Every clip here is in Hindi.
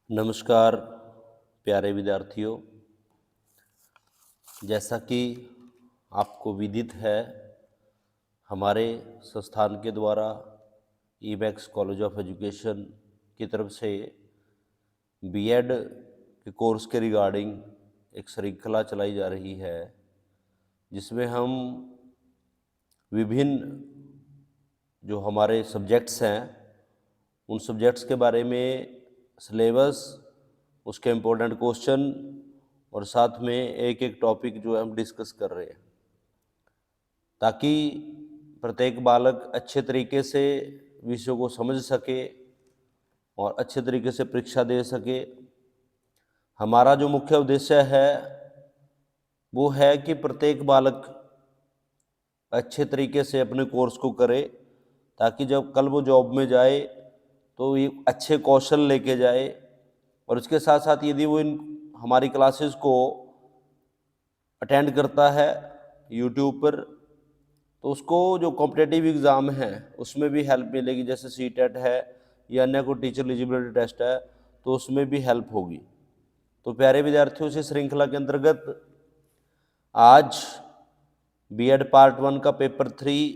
नमस्कार प्यारे विद्यार्थियों। जैसा कि आपको विदित है, हमारे संस्थान के द्वारा ईबैक्स कॉलेज ऑफ एजुकेशन की तरफ से बीएड के कोर्स के रिगार्डिंग एक श्रृंखला चलाई जा रही है, जिसमें हम विभिन्न जो हमारे सब्जेक्ट्स हैं उन सब्जेक्ट्स के बारे में सिलेबस, उसके इम्पोर्टेंट क्वेश्चन और साथ में एक एक टॉपिक जो है हम डिस्कस कर रहे हैं, ताकि प्रत्येक बालक अच्छे तरीके से विषयों को समझ सके और अच्छे तरीके से परीक्षा दे सके। हमारा जो मुख्य उद्देश्य है वो है कि प्रत्येक बालक अच्छे तरीके से अपने कोर्स को करे, ताकि जब कल वो जॉब में जाए तो ये अच्छे कौशल लेके जाए। और इसके साथ साथ यदि वो इन हमारी क्लासेस को अटेंड करता है यूट्यूब पर, तो उसको जो कॉम्पिटिटिव एग्ज़ाम है उसमें भी हेल्प मिलेगी। जैसे सीटेट है या अन्य कोई टीचर एलिजिबिलिटी टेस्ट है, तो उसमें भी हेल्प होगी। तो प्यारे विद्यार्थियों, से श्रृंखला के अंतर्गत आज बीएड पार्ट 1 का पेपर 3,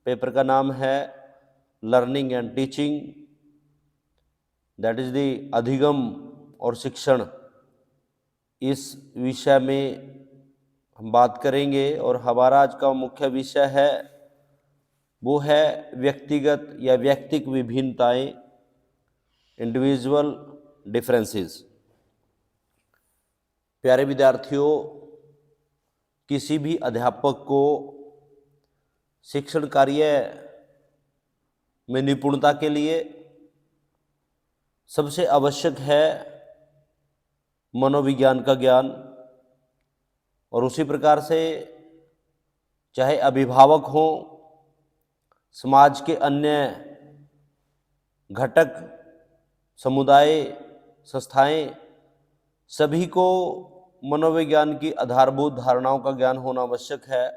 पेपर का नाम है learning and teaching, that is the अधिगम और शिक्षण। इस विषय में हम बात करेंगे और हमारा आज का मुख्य विषय है वो है व्यक्तिगत या व्यक्तिक विभिन्नताएं, इंडिविजुअल डिफरेंसेस। प्यारे विद्यार्थियों, किसी भी अध्यापक को शिक्षण कार्य में निपुणता के लिए सबसे आवश्यक है मनोविज्ञान का ज्ञान। और उसी प्रकार से चाहे अभिभावक हों, समाज के अन्य घटक, समुदाय, संस्थाएं, सभी को मनोविज्ञान की आधारभूत धारणाओं का ज्ञान होना आवश्यक है,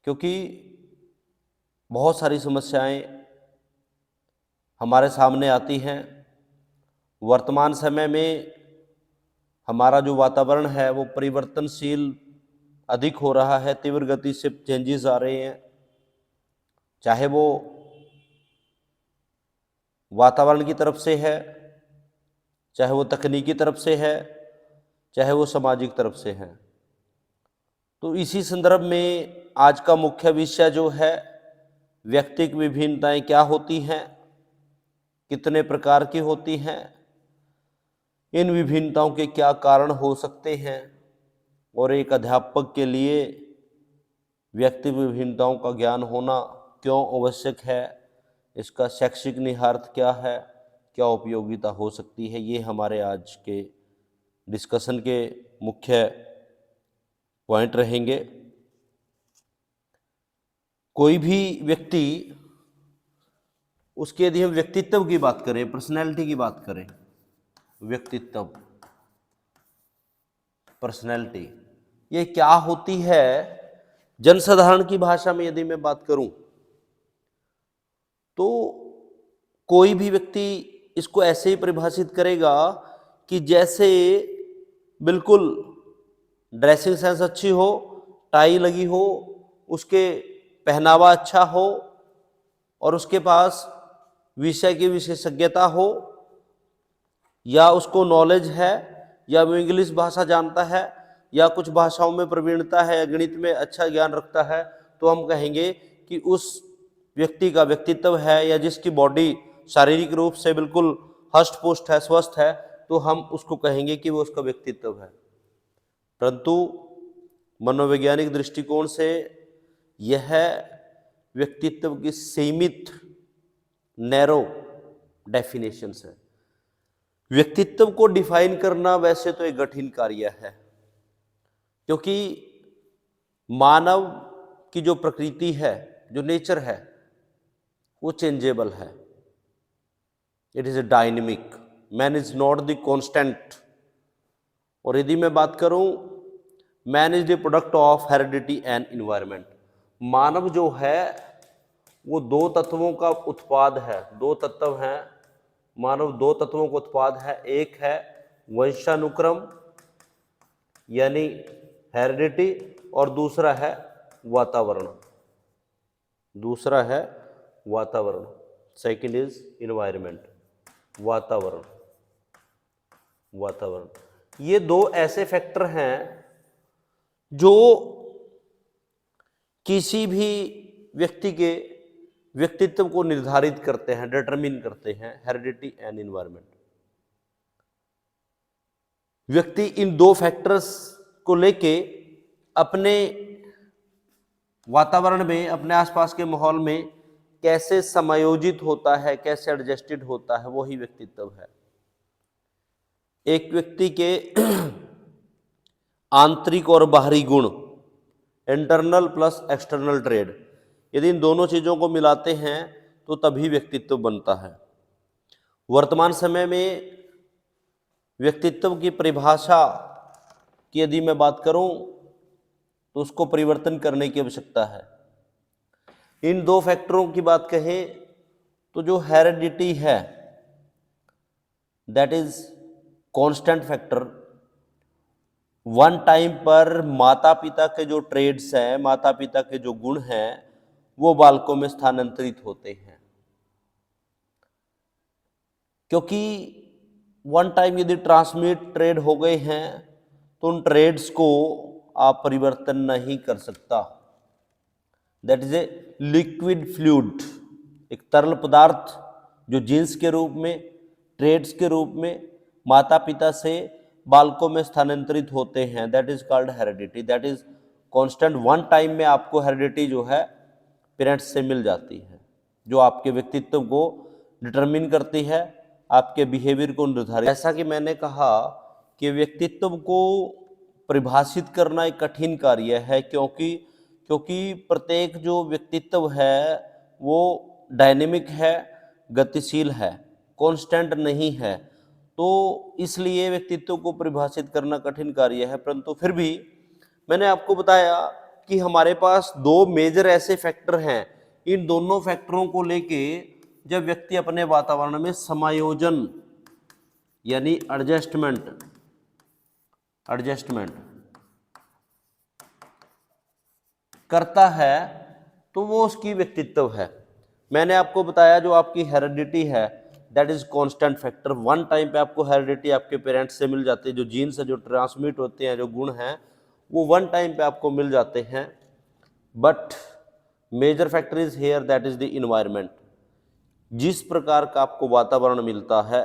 क्योंकि बहुत सारी समस्याएं हमारे सामने आती हैं। वर्तमान समय में हमारा जो वातावरण है वो परिवर्तनशील अधिक हो रहा है, तीव्र गति से चेंजेस आ रहे हैं। चाहे वो वातावरण की तरफ से है, चाहे वो तकनीकी तरफ से है, चाहे वो सामाजिक तरफ से है। तो इसी संदर्भ में आज का मुख्य विषय जो है व्यक्तिक विभिन्नताएं क्या होती हैं, कितने प्रकार की होती हैं, इन विभिन्नताओं के क्या कारण हो सकते हैं, और एक अध्यापक के लिए व्यक्तिक विभिन्नताओं का ज्ञान होना क्यों आवश्यक है, इसका शैक्षिक निहितार्थ क्या है, क्या उपयोगिता हो सकती है, ये हमारे आज के डिस्कशन के मुख्य पॉइंट रहेंगे। कोई भी व्यक्ति, उसके यदि हम व्यक्तित्व की बात करें, पर्सनैलिटी की बात करें, व्यक्तित्व, पर्सनैलिटी, ये क्या होती है, जनसाधारण की भाषा में यदि मैं बात करूं तो कोई भी व्यक्ति इसको ऐसे ही परिभाषित करेगा कि जैसे बिल्कुल ड्रेसिंग सेंस अच्छी हो, टाई लगी हो, उसके पहनावा अच्छा हो और उसके पास विषय की विशेषज्ञता हो, या उसको नॉलेज है, या वो इंग्लिश भाषा जानता है, या कुछ भाषाओं में प्रवीणता है, या गणित में अच्छा ज्ञान रखता है, तो हम कहेंगे कि उस व्यक्ति का व्यक्तित्व है। या जिसकी बॉडी शारीरिक रूप से बिल्कुल हष्ट पुष्ट है, स्वस्थ है, तो हम उसको कहेंगे कि वो उसका व्यक्तित्व है। परंतु मनोवैज्ञानिक दृष्टिकोण से यह व्यक्तित्व की सीमित, नैरो डेफिनेशंस है। व्यक्तित्व को डिफाइन करना वैसे तो एक कठिन कार्य है, क्योंकि मानव की जो प्रकृति है, जो नेचर है, वो चेंजेबल है। It is a dynamic, man is not the constant. और यदि मैं बात करूं, man is the product of heredity and environment. मानव जो है वो दो तत्वों का उत्पाद है। दो तत्व हैं, मानव दो तत्वों का उत्पाद है, एक है वंशानुक्रम यानी हेरिडिटी और दूसरा है वातावरण। दूसरा है वातावरण, सेकंड इज इन्वायरमेंट, वातावरण। वातावरण ये दो ऐसे फैक्टर हैं जो किसी भी व्यक्ति के व्यक्तित्व को निर्धारित करते हैं, डिटरमिन करते हैं, हेरिडिटी एंड इन्वायरमेंट। व्यक्ति इन दो फैक्टर्स को लेके अपने वातावरण में, अपने आसपास के माहौल में कैसे समायोजित होता है, कैसे एडजस्टेड होता है, वही व्यक्तित्व है। एक व्यक्ति के आंतरिक और बाहरी गुण, इंटरनल प्लस एक्सटर्नल ट्रेड, यदि इन दोनों चीजों को मिलाते हैं तो तभी व्यक्तित्व बनता है। वर्तमान समय में व्यक्तित्व की परिभाषा की यदि मैं बात करूं तो उसको परिवर्तन करने की आवश्यकता है। इन दो फैक्टरों की बात कहें तो जो हेरिडिटी है that is constant factor. One time पर माता पिता के जो ट्रेड्स हैं, माता पिता के जो गुण हैं, वो बालकों में स्थानांतरित होते हैं, क्योंकि वन टाइम यदि ट्रांसमिट ट्रेड हो गए हैं तो उन ट्रेड्स को आप परिवर्तन नहीं कर सकता। That is a liquid fluid, एक तरल पदार्थ जो जीन्स के रूप में, ट्रेड्स के रूप में माता पिता से बालकों में स्थानांतरित होते हैं, that is called heredity. That is constant. One time में आपको हेरिडिटी जो है पेरेंट्स से मिल जाती है, जो आपके व्यक्तित्व को डिटरमिन करती है, आपके बिहेवियर को निर्धारित। ऐसा कि मैंने कहा कि व्यक्तित्व को परिभाषित करना एक कठिन कार्य है, क्योंकि प्रत्येक जो व्यक्तित्व है वो डायनेमिक है, गतिशील है, कांस्टेंट नहीं है। तो इसलिए व्यक्तित्व को परिभाषित करना कठिन कार्य है। परंतु फिर भी मैंने आपको बताया कि हमारे पास दो मेजर ऐसे फैक्टर हैं, इन दोनों फैक्टरों को लेके जब व्यक्ति अपने वातावरण में समायोजन यानी एडजस्टमेंट करता है तो वो उसकी व्यक्तित्व है। मैंने आपको बताया जो आपकी हेरिडिटी है that is constant factor. One time पे आपको हेरिडिटी आपके पेरेंट्स से मिल जाती है, जो जीन्स है, जो ट्रांसमिट होते हैं, जो गुण हैं, वो वन टाइम पे आपको मिल जाते हैं। But major factor is here that is the environment. जिस प्रकार का आपको वातावरण मिलता है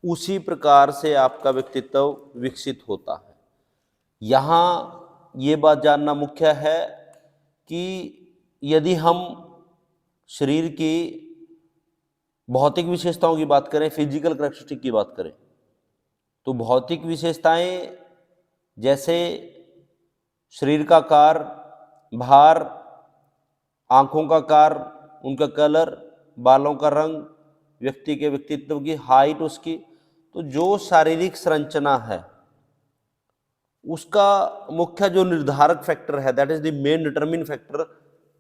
उसी प्रकार से आपका व्यक्तित्व विकसित होता है। यहाँ ये बात जानना मुख्य है कि यदि हम शरीर की भौतिक विशेषताओं की बात करें, फिजिकल कैरेक्टरिस्टिक की बात करें, तो भौतिक विशेषताएं जैसे शरीर का आकार, भार, आंखों का आकार, उनका कलर, बालों का रंग, व्यक्ति के व्यक्तित्व की हाइट उसकी, तो जो शारीरिक संरचना है उसका मुख्य जो निर्धारक फैक्टर है that is the main determine factor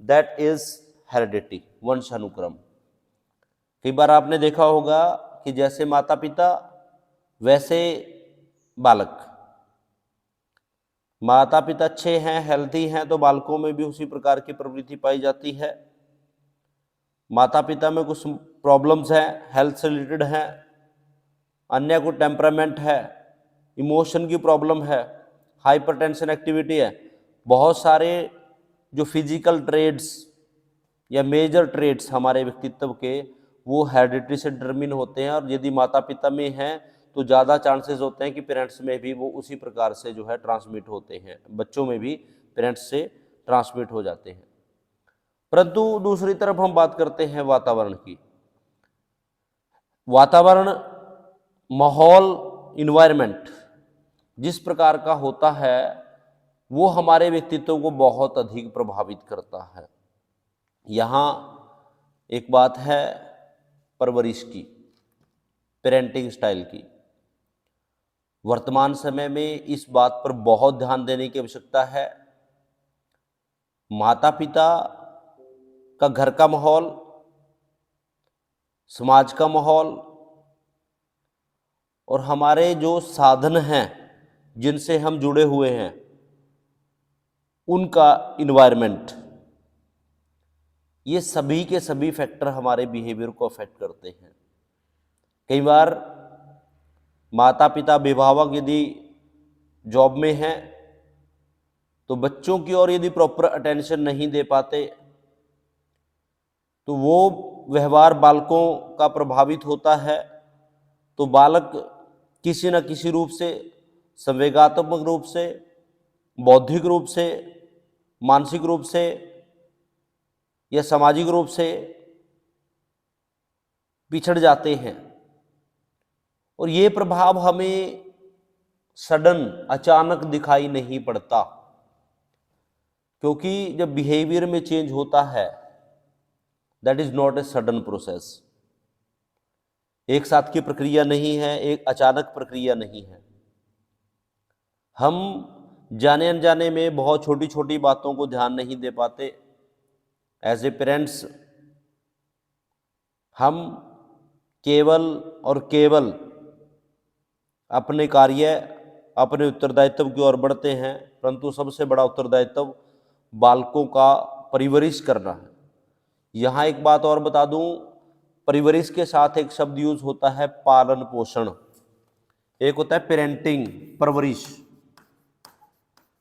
that is heredity, वंशानुक्रम। कई बार आपने देखा होगा कि जैसे माता पिता वैसे बालक। माता पिता अच्छे हैं, हेल्थी हैं, तो बालकों में भी उसी प्रकार की प्रवृत्ति पाई जाती है। माता पिता में कुछ प्रॉब्लम्स हैं, हेल्थ से रिलेटेड हैं, अन्य को टेम्परामेंट है, इमोशन की प्रॉब्लम है, हाइपरटेंशन एक्टिविटी है, बहुत सारे जो फिजिकल ट्रेड्स या मेजर ट्रेड्स हमारे व्यक्तित्व के वो हेरिडिटी से डिटरमिन होते हैं। और यदि माता पिता में हैं तो ज़्यादा चांसेस होते हैं कि पेरेंट्स में भी वो उसी प्रकार से जो है ट्रांसमिट होते हैं, बच्चों में भी पेरेंट्स से ट्रांसमिट हो जाते हैं। परंतु दूसरी तरफ हम बात करते हैं वातावरण की। वातावरण, माहौल, इन्वायरमेंट जिस प्रकार का होता है वो हमारे व्यक्तित्व को बहुत अधिक प्रभावित करता है। यहाँ एक बात है परवरिश की, पेरेंटिंग स्टाइल की। वर्तमान समय में इस बात पर बहुत ध्यान देने की आवश्यकता है। माता पिता का घर का माहौल, समाज का माहौल, और हमारे जो साधन हैं जिनसे हम जुड़े हुए हैं उनका इन्वायरमेंट, ये सभी के सभी फैक्टर हमारे बिहेवियर को अफेक्ट करते हैं। कई बार माता पिता अभिभावक यदि जॉब में हैं तो बच्चों की ओर यदि प्रॉपर अटेंशन नहीं दे पाते तो वो व्यवहार बालकों का प्रभावित होता है। तो बालक किसी न किसी रूप से, संवेगात्मक रूप से, बौद्धिक रूप से, मानसिक रूप से या सामाजिक रूप से पिछड़ जाते हैं। और ये प्रभाव हमें सडन, अचानक दिखाई नहीं पड़ता, क्योंकि जब बिहेवियर में चेंज होता है that is not a sudden process. एक साथ की प्रक्रिया नहीं है, एक अचानक प्रक्रिया नहीं है। हम जाने अनजाने में बहुत छोटी छोटी बातों को ध्यान नहीं दे पाते। एज ए पेरेंट्स हम केवल और केवल अपने कार्य, अपने उत्तरदायित्व की ओर बढ़ते हैं, परंतु सबसे बड़ा उत्तरदायित्व बालकों का परवरिश करना है। यहाँ एक बात और बता दूं, परवरिश के साथ एक शब्द यूज होता है पालन पोषण। एक होता है पेरेंटिंग, परवरिश,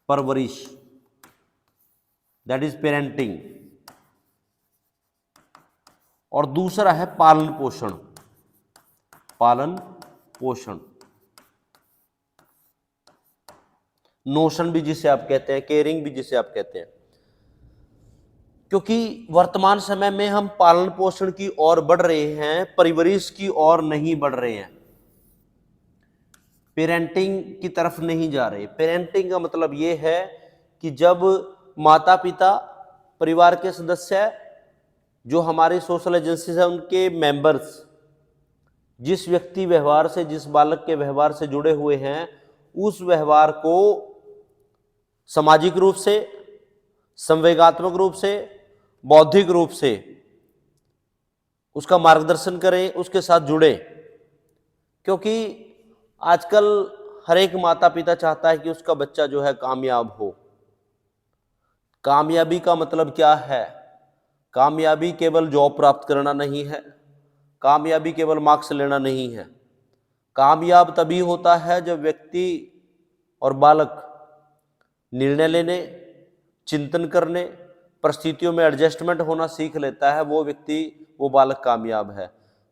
परवरिश दैट इज पेरेंटिंग, और दूसरा है पालन पोषण, पालन पोषण, नोशन भी जिसे आप कहते हैं, केयरिंग भी जिसे आप कहते हैं। क्योंकि वर्तमान समय में हम पालन पोषण की ओर बढ़ रहे हैं, परवरिश की ओर नहीं बढ़ रहे हैं, पेरेंटिंग की तरफ नहीं जा रहे। पेरेंटिंग का मतलब ये है कि जब माता पिता, परिवार के सदस्य, जो हमारे सोशल एजेंसीज हैं, उनके मेंबर्स जिस व्यक्ति व्यवहार से, जिस बालक के व्यवहार से जुड़े हुए हैं, उस व्यवहार को सामाजिक रूप से, संवेगात्मक रूप से, बौद्धिक रूप से उसका मार्गदर्शन करें, उसके साथ जुड़े। क्योंकि आजकल हर एक माता पिता चाहता है कि उसका बच्चा जो है कामयाब हो। कामयाबी का मतलब क्या है? कामयाबी केवल जॉब प्राप्त करना नहीं है, कामयाबी केवल मार्क्स लेना नहीं है। कामयाब तभी होता है जब व्यक्ति और बालक निर्णय लेने, चिंतन करने, परिस्थितियों में एडजस्टमेंट होना सीख लेता है, वो व्यक्ति, वो बालक कामयाब है।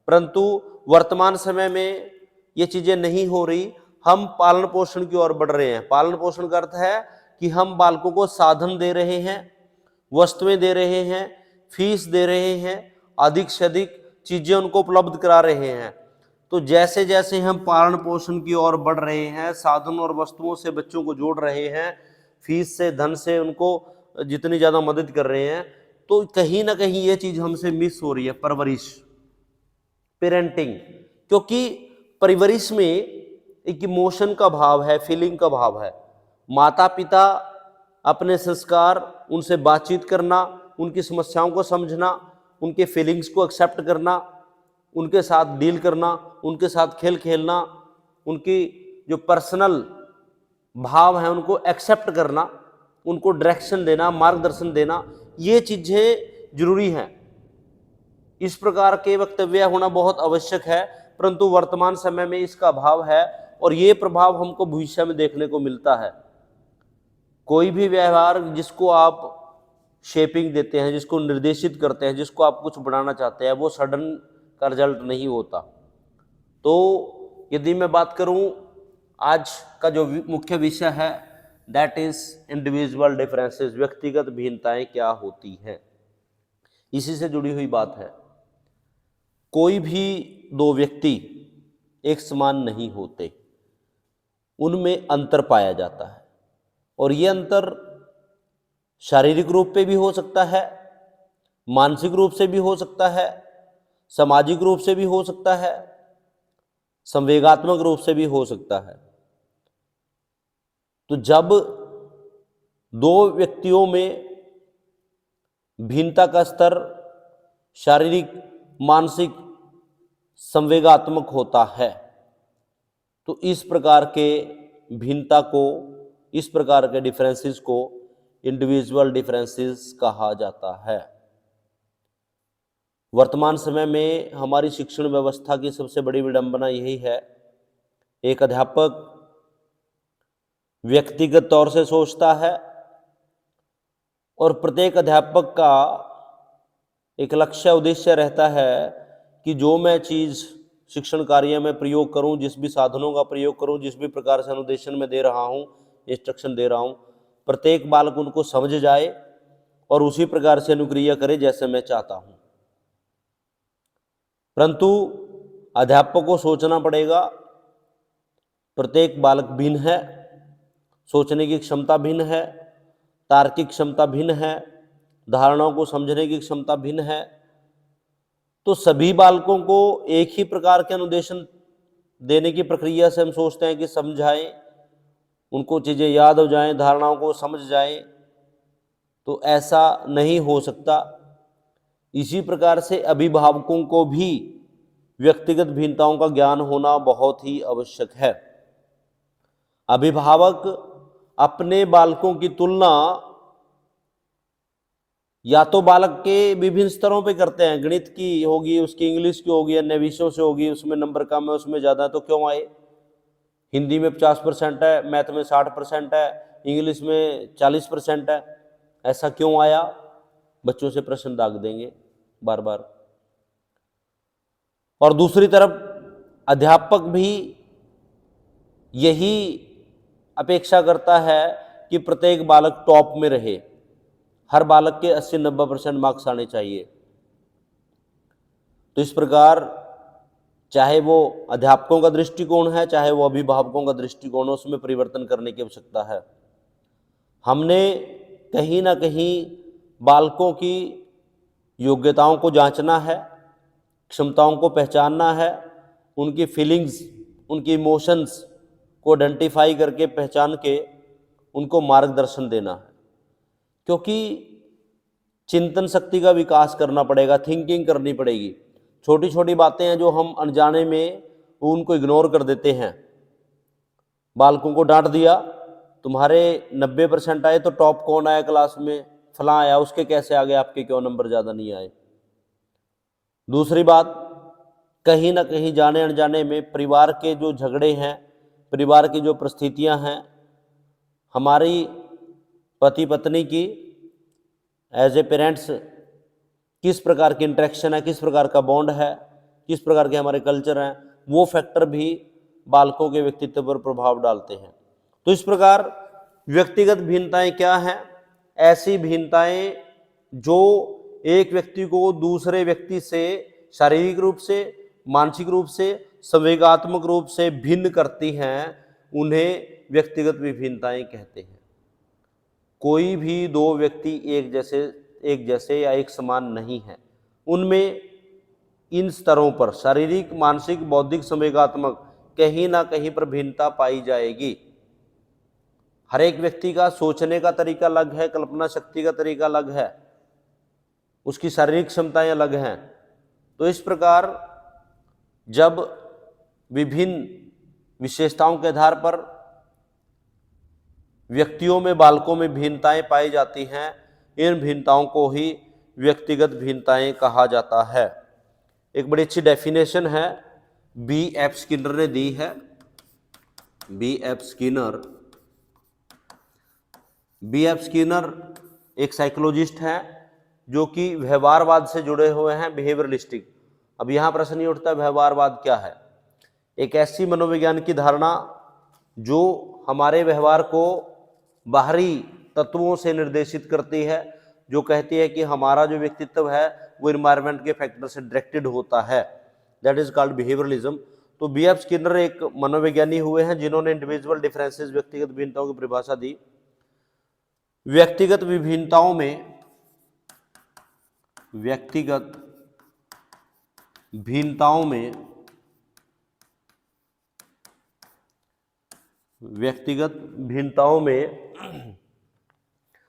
परंतु वर्तमान समय में ये चीजें नहीं हो रही। हम पालन पोषण की ओर बढ़ रहे हैं। पालन पोषण का अर्थ है कि हम बालकों को साधन दे रहे हैं, वस्तुएं दे रहे हैं, फीस दे रहे हैं, अधिक से अधिक चीजें उनको उपलब्ध करा रहे हैं। तो जैसे जैसे हम पालन पोषण की ओर बढ़ रहे हैं, साधन और वस्तुओं से बच्चों को जोड़ रहे हैं, फीस से, धन से उनको जितनी ज्यादा मदद कर रहे हैं, तो कहीं ना कहीं ये चीज हमसे मिस हो रही है, परवरिश, पेरेंटिंग। क्योंकि परवरिश में एक इमोशन का भाव है, फीलिंग का भाव है। माता पिता अपने संस्कार, उनसे बातचीत करना, उनकी समस्याओं को समझना, उनके फीलिंग्स को एक्सेप्ट करना, उनके साथ डील करना, उनके साथ खेल खेलना, उनकी जो पर्सनल भाव है उनको एक्सेप्ट करना, उनको डायरेक्शन देना, मार्गदर्शन देना, ये चीजें जरूरी हैं। इस प्रकार के वक्तव्य होना बहुत आवश्यक है, परंतु वर्तमान समय में इसका अभाव है और ये प्रभाव हमको भविष्य में देखने को मिलता है। कोई भी व्यवहार जिसको आप शेपिंग देते हैं, जिसको निर्देशित करते हैं, जिसको आप कुछ बनाना चाहते हैं, वो सडन का रिजल्ट नहीं होता। तो यदि मैं बात करूं, आज का जो मुख्य विषय है दैट इज इंडिविजुअल डिफरेंसेस, व्यक्तिगत भिन्नताएं क्या होती हैं, इसी से जुड़ी हुई बात है। कोई भी दो व्यक्ति एक समान नहीं होते, उनमें अंतर पाया जाता है। और ये अंतर शारीरिक रूप पे भी हो सकता है, मानसिक रूप से भी हो सकता है, सामाजिक रूप से भी हो सकता है, संवेगात्मक रूप से भी हो सकता है। तो जब दो व्यक्तियों में भिन्नता का स्तर शारीरिक, मानसिक, संवेगात्मक होता है, तो इस प्रकार के भिन्नता को, इस प्रकार के डिफरेंसेस को इंडिविजुअल डिफरेंसेस कहा जाता है। वर्तमान समय में हमारी शिक्षण व्यवस्था की सबसे बड़ी विडंबना यही है, एक अध्यापक व्यक्तिगत तौर से सोचता है और प्रत्येक अध्यापक का एक लक्ष्य उद्देश्य रहता है कि जो मैं चीज़ शिक्षण कार्य में प्रयोग करूं, जिस भी साधनों का प्रयोग करूं, जिस भी प्रकार से अनुदेशन में दे रहा हूं, इंस्ट्रक्शन दे रहा हूं, प्रत्येक बालक उनको समझ जाए और उसी प्रकार से अनुक्रिया करे जैसे मैं चाहता हूं। परंतु अध्यापक को सोचना पड़ेगा, प्रत्येक बालक भिन्न है, सोचने की क्षमता भिन्न है, तार्किक क्षमता भिन्न है, धारणाओं को समझने की क्षमता भिन्न है। तो सभी बालकों को एक ही प्रकार के अनुदेशन देने की प्रक्रिया से हम सोचते हैं कि समझाएं, उनको चीज़ें याद हो जाएं, धारणाओं को समझ जाएं, तो ऐसा नहीं हो सकता। इसी प्रकार से अभिभावकों को भी व्यक्तिगत भिन्नताओं का ज्ञान होना बहुत ही आवश्यक है। अभिभावक अपने बालकों की तुलना या तो बालक के विभिन्न स्तरों पे करते हैं, गणित की होगी, उसकी इंग्लिश की होगी, अन्य विषयों से होगी, उसमें नंबर कम है, उसमें ज़्यादा है तो क्यों आए। हिंदी में 50% है, मैथ में 60% है, इंग्लिश में 40% है, ऐसा क्यों आया। बच्चों से प्रश्न दाग देंगे बार बार। और दूसरी तरफ अध्यापक भी यही अपेक्षा करता है कि प्रत्येक बालक टॉप में रहे, हर बालक के 80-90% मार्क्स आने चाहिए। तो इस प्रकार चाहे वो अध्यापकों का दृष्टिकोण है, चाहे वो अभिभावकों का दृष्टिकोण है, उसमें परिवर्तन करने की आवश्यकता है। हमने कहीं ना कहीं बालकों की योग्यताओं को जांचना है, क्षमताओं को पहचानना है, उनकी फीलिंग्स, उनकी इमोशंस को आइडेंटिफाई करके पहचान के उनको मार्गदर्शन देना है। क्योंकि चिंतन शक्ति का विकास करना पड़ेगा, थिंकिंग करनी पड़ेगी। छोटी छोटी बातें हैं जो हम अनजाने में उनको इग्नोर कर देते हैं। बालकों को डांट दिया, तुम्हारे 90% आए तो टॉप कौन आया क्लास में, फलां आया, उसके कैसे आ गए, आपके क्यों नंबर ज़्यादा नहीं आए। दूसरी बात, कहीं ना कहीं जाने अनजाने में परिवार के जो झगड़े हैं, परिवार की जो परिस्थितियां हैं, हमारी पति पत्नी की एज ए पेरेंट्स किस प्रकार की इंटरेक्शन है, किस प्रकार का बॉन्ड है, किस प्रकार के हमारे कल्चर हैं, वो फैक्टर भी बालकों के व्यक्तित्व पर प्रभाव डालते हैं। तो इस प्रकार व्यक्तिगत भिन्नताएं क्या हैं? ऐसी भिन्नताएं जो एक व्यक्ति को दूसरे व्यक्ति से शारीरिक रूप से, मानसिक रूप से, संवेगात्मक रूप से भिन्न करती हैं, उन्हें व्यक्तिगत विभिन्नताएं कहते हैं। कोई भी दो व्यक्ति एक जैसे या एक समान नहीं है। उनमें इन स्तरों पर शारीरिक, मानसिक, बौद्धिक, संवेगात्मक कहीं ना कहीं पर भिन्नता पाई जाएगी। हर एक व्यक्ति का सोचने का तरीका अलग है, कल्पना शक्ति का तरीका अलग है, उसकी शारीरिक क्षमताएं अलग हैं। तो इस प्रकार जब विभिन्न विशेषताओं के आधार पर व्यक्तियों में, बालकों में भिन्नताएं पाई जाती हैं, इन भिन्नताओं को ही व्यक्तिगत भिन्नताएं कहा जाता है। एक बड़ी अच्छी डेफिनेशन है, B.F. स्किनर ने दी है। B.F. स्किनर एक साइकोलॉजिस्ट हैं जो कि व्यवहारवाद से जुड़े हुए हैं, बिहेवियरलिस्टिक। अब यहाँ प्रश्न ये उठता है, व्यवहारवाद क्या है? एक ऐसी मनोविज्ञान की धारणा जो हमारे व्यवहार को बाहरी तत्वों से निर्देशित करती है, जो कहती है कि हमारा जो व्यक्तित्व है वो इन्वायरमेंट के फैक्टर से डायरेक्टेड होता है। That is called behaviourism. तो B.F. स्किनर एक मनोविज्ञानी हुए हैं जिन्होंने इंडिविजुअल डिफरेंसेस, व्यक्तिगत भिन्नताओं की परिभाषा दी। व्यक्तिगत भिन्नताओं में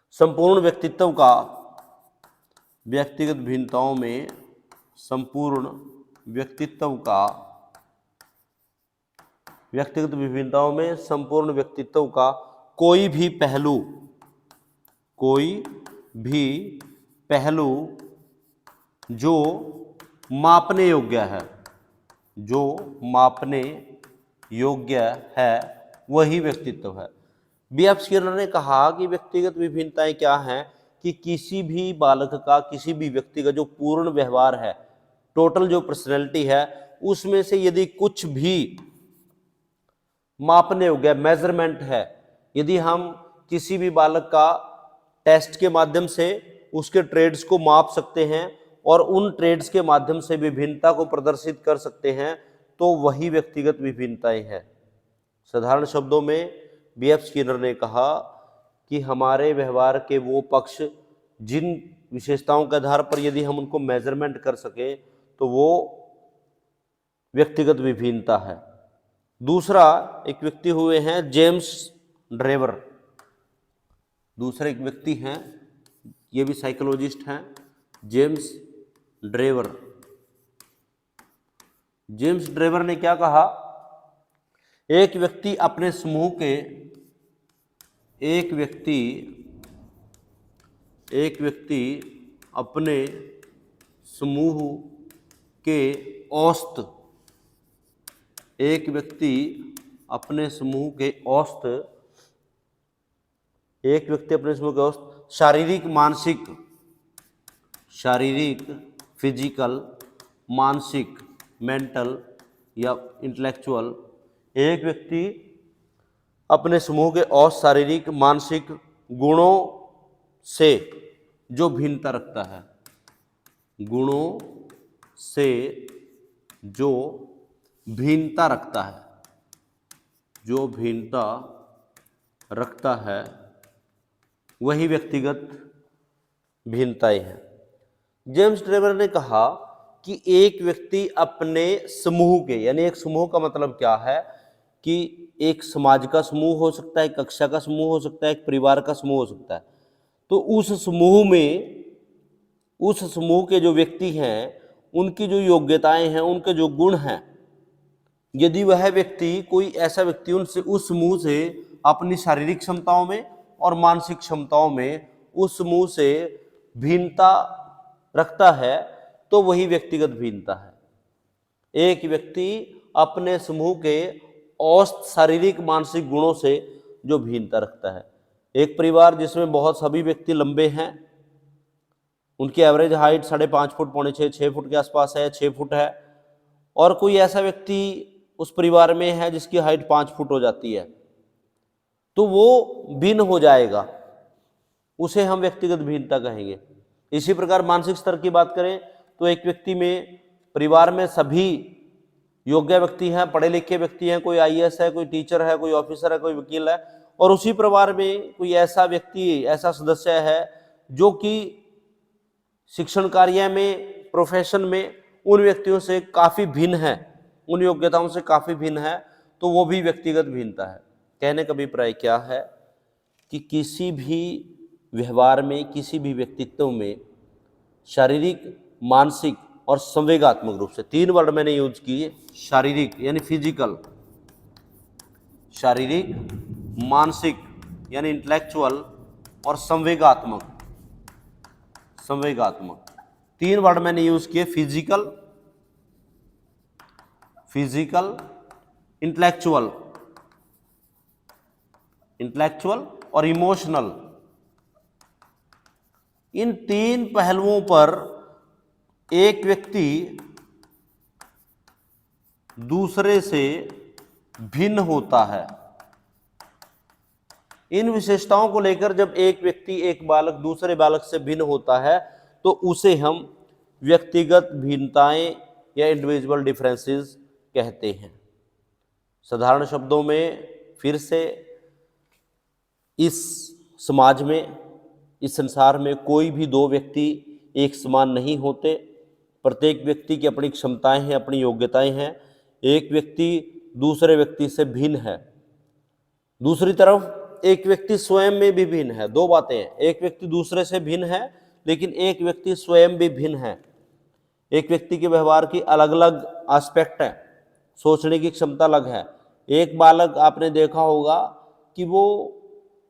संपूर्ण व्यक्तित्व का व्यक्तिगत विभिन्नताओं में संपूर्ण व्यक्तित्व का कोई भी पहलू जो मापने योग्य है, वही व्यक्तित्व है। B.F. स्किनर ने कहा कि व्यक्तिगत विभिन्नताएं क्या हैं कि किसी भी बालक का, किसी भी व्यक्ति का जो पूर्ण व्यवहार है, टोटल जो पर्सनैलिटी है, उसमें से यदि कुछ भी मापने योग्य मेजरमेंट है, यदि हम किसी भी बालक का टेस्ट के माध्यम से उसके ट्रेड्स को माप सकते हैं और उन ट्रेड्स के माध्यम से विभिन्नता को प्रदर्शित कर सकते हैं, तो वही व्यक्तिगत विभिन्नताएं हैं। साधारण शब्दों में B.F. स्किनर ने कहा कि हमारे व्यवहार के वो पक्ष जिन विशेषताओं के आधार पर यदि हम उनको मेजरमेंट कर सके तो वो व्यक्तिगत विभिन्नता है। दूसरा एक व्यक्ति हुए हैं जेम्स ड्रेवर। दूसरे एक व्यक्ति हैं, ये भी साइकोलॉजिस्ट हैं, जेम्स ड्रेवर। जेम्स ड्रेवर ने क्या कहा, एक व्यक्ति अपने समूह के औसत शारीरिक फिजिकल, मानसिक मेंटल या इंटेलेक्चुअल, एक व्यक्ति अपने समूह के औसत शारीरिक मानसिक गुणों से जो भिन्नता रखता है, वही व्यक्तिगत भिन्नताएं हैं। जेम्स ड्रेवर ने कहा कि एक व्यक्ति अपने समूह के, यानी एक समूह का मतलब क्या है कि एक समाज का समूह हो सकता है, एक कक्षा का समूह हो सकता है, एक परिवार का समूह हो सकता है। तो उस समूह के जो व्यक्ति हैं, उनकी जो योग्यताएं हैं, उनके जो गुण हैं, यदि वह व्यक्ति, कोई ऐसा व्यक्ति उस समूह से अपनी शारीरिक क्षमताओं में और मानसिक क्षमताओं में उस समूह से भिन्नता रखता है, तो वही व्यक्तिगत भिन्नता है। एक व्यक्ति अपने समूह के औसत शारीरिक मानसिक गुणों से जो भिन्नता रखता है। एक परिवार जिसमें बहुत सभी व्यक्ति लंबे हैं, उनकी एवरेज हाइट 5.5 फुट, 6 फुट के आसपास है, 6 फुट है, और कोई ऐसा व्यक्ति उस परिवार में है जिसकी हाइट 5 फुट हो जाती है, तो वो भिन्न हो जाएगा, उसे हम व्यक्तिगत भिन्नता कहेंगे। इसी प्रकार मानसिक स्तर की बात करें तो एक व्यक्ति में, परिवार में सभी योग्य व्यक्ति हैं, पढ़े लिखे व्यक्ति हैं, कोई IAS है, कोई टीचर है, कोई ऑफिसर है, कोई वकील है, और उसी परिवार में कोई ऐसा व्यक्ति, ऐसा सदस्य है जो कि शिक्षण कार्य में, प्रोफेशन में उन व्यक्तियों से काफ़ी भिन्न है, उन योग्यताओं से काफ़ी भिन्न है, तो वो भी व्यक्तिगत भिन्नता है। कहने का अभिप्राय क्या है कि किसी भी व्यवहार में, किसी भी व्यक्तित्व में शारीरिक, मानसिक और संवेगात्मक रूप से, 3 वर्ड मैंने यूज किए, शारीरिक यानी फिजिकल, शारीरिक, मानसिक यानी इंटेलेक्चुअल, और संवेगात्मक 3 वर्ड मैंने यूज किए, फिजिकल, इंटेलेक्चुअल और इमोशनल। इन 3 पहलुओं पर एक व्यक्ति दूसरे से भिन्न होता है। इन विशेषताओं को लेकर जब एक व्यक्ति, एक बालक दूसरे बालक से भिन्न होता है, तो उसे हम व्यक्तिगत भिन्नताएं या इंडिविजुअल डिफरेंसेस कहते हैं। साधारण शब्दों में फिर से, इस समाज में, इस संसार में कोई भी 2 व्यक्ति एक समान नहीं होते। प्रत्येक व्यक्ति की अपनी क्षमताएं हैं, अपनी योग्यताएं हैं। एक व्यक्ति दूसरे व्यक्ति से भिन्न है। दूसरी तरफ एक व्यक्ति स्वयं में भी भिन्न है। 2 बातें हैं, एक व्यक्ति दूसरे से भिन्न है, लेकिन एक व्यक्ति स्वयं भी भिन्न है। एक व्यक्ति के व्यवहार की अलग अलग एस्पेक्ट है, सोचने की क्षमता अलग है। एक बालक आपने देखा होगा कि वो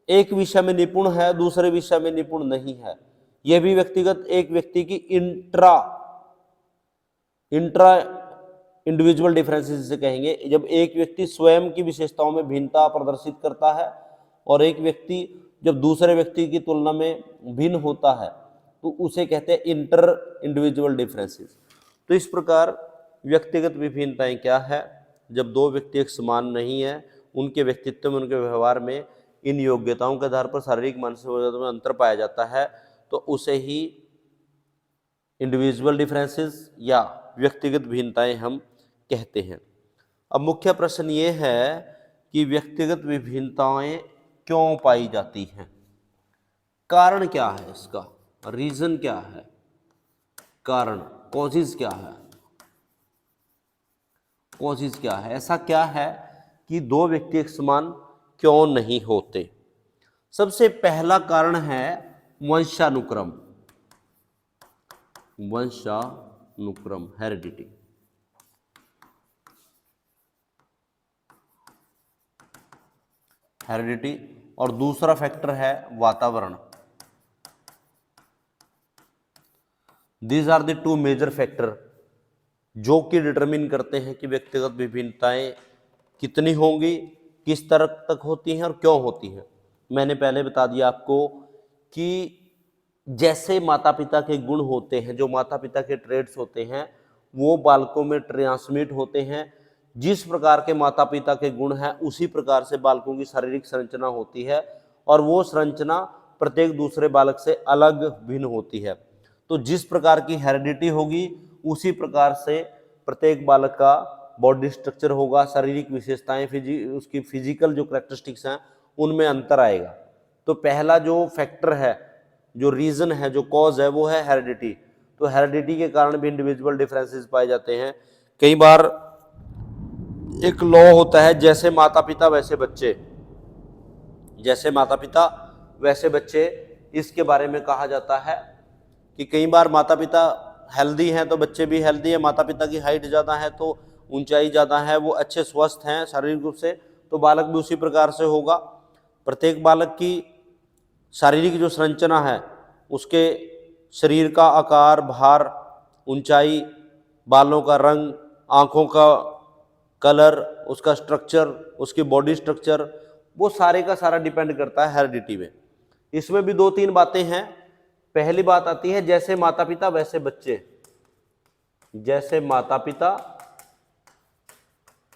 एक विषय में निपुण है, दूसरे विषय में निपुण नहीं है। यह भी व्यक्तिगत एक व्यक्ति की इंट्रा इंडिविजुअल डिफरेंसेस से कहेंगे, जब एक व्यक्ति स्वयं की विशेषताओं में भिन्नता प्रदर्शित करता है और एक व्यक्ति जब दूसरे व्यक्ति की तुलना में भिन्न होता है तो उसे कहते हैं इंटर इंडिविजुअल डिफरेंसेस। तो इस प्रकार व्यक्तिगत विभिन्नताएं क्या है? जब दो व्यक्ति एक समान नहीं है, उनके व्यक्तित्व में, उनके व्यवहार में, इन योग्यताओं के आधार पर शारीरिक मानसिक में अंतर पाया जाता है तो उसे ही इंडिविजुअल डिफरेंसेस या व्यक्तिगत भिन्नताएं हम कहते हैं। अब मुख्य प्रश्न ये है कि व्यक्तिगत विभिन्नताएं क्यों पाई जाती हैं? कारण क्या है इसका? रीजन क्या है? कारण, कॉजेज क्या है? कॉजेज क्या है? ऐसा क्या है कि दो व्यक्ति एक समान क्यों नहीं होते? सबसे पहला कारण है वंशानुक्रम। वंशानुक्रम, हेरिडिटी। हेरिडिटी। और दूसरा फैक्टर है वातावरण। These are the two major factor जो कि डिटरमिन करते हैं कि व्यक्तिगत विभिन्नताएं कितनी होंगी, किस तरह तक होती हैं और क्यों होती हैं। मैंने पहले बता दिया आपको कि जैसे माता पिता के गुण होते हैं, जो माता पिता के ट्रेड्स होते हैं वो बालकों में ट्रांसमिट होते हैं। जिस प्रकार के माता पिता के गुण हैं उसी प्रकार से बालकों की शारीरिक संरचना होती है और वो संरचना प्रत्येक दूसरे बालक से अलग भिन्न होती है। तो जिस प्रकार की हेरिडिटी होगी उसी प्रकार से प्रत्येक बालक का बॉडी स्ट्रक्चर होगा, शारीरिक विशेषताएं, उसकी फिजिकल जो कैरेक्टरिस्टिक्स हैं उनमें अंतर आएगा। तो पहला जो फैक्टर है, जो रीजन है, जो कॉज है वो है हेरिडिटी। तो हेरिडिटी के कारण भी इंडिविजुअल डिफरेंसेस पाए जाते हैं। कई बार एक लॉ होता है, जैसे माता पिता वैसे बच्चे, जैसे माता पिता वैसे बच्चे। इसके बारे में कहा जाता है कि कई बार माता पिता हेल्दी हैं तो बच्चे भी हेल्दी है, माता पिता की हाइट ज़्यादा है तो ऊंचाई ज़्यादा है, वो अच्छे स्वस्थ हैं शारीरिक रूप से, तो बालक भी उसी प्रकार से होगा। प्रत्येक बालक की शारीरिक जो संरचना है, उसके शरीर का आकार, भार, ऊंचाई, बालों का रंग, आँखों का कलर, उसका स्ट्रक्चर, उसकी बॉडी स्ट्रक्चर, वो सारे का सारा डिपेंड करता है हेरिडिटी में। इसमें भी दो तीन बातें हैं। पहली बात आती है जैसे माता पिता वैसे बच्चे। जैसे माता पिता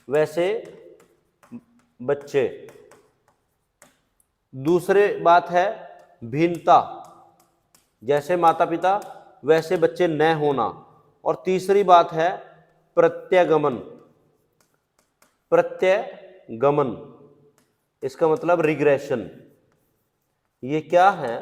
वैसे बच्चे। दूसरी बात है भिन्नता, जैसे माता पिता वैसे बच्चे न होना। और तीसरी बात है प्रत्यगमन। प्रत्यगमन, इसका मतलब रिग्रेशन। ये क्या है?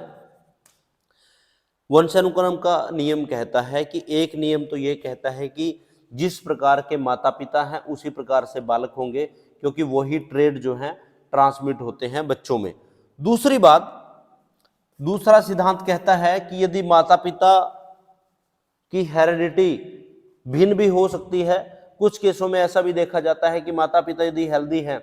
वंशानुक्रम का नियम कहता है कि एक नियम तो ये कहता है कि जिस प्रकार के माता पिता हैं उसी प्रकार से बालक होंगे, क्योंकि वही ट्रेड जो हैं ट्रांसमिट होते हैं बच्चों में। दूसरी बात, दूसरा सिद्धांत कहता है कि यदि माता पिता की हेरिडिटी भिन्न भी हो सकती है, कुछ केसों में ऐसा भी देखा जाता है कि माता पिता यदि हेल्दी हैं,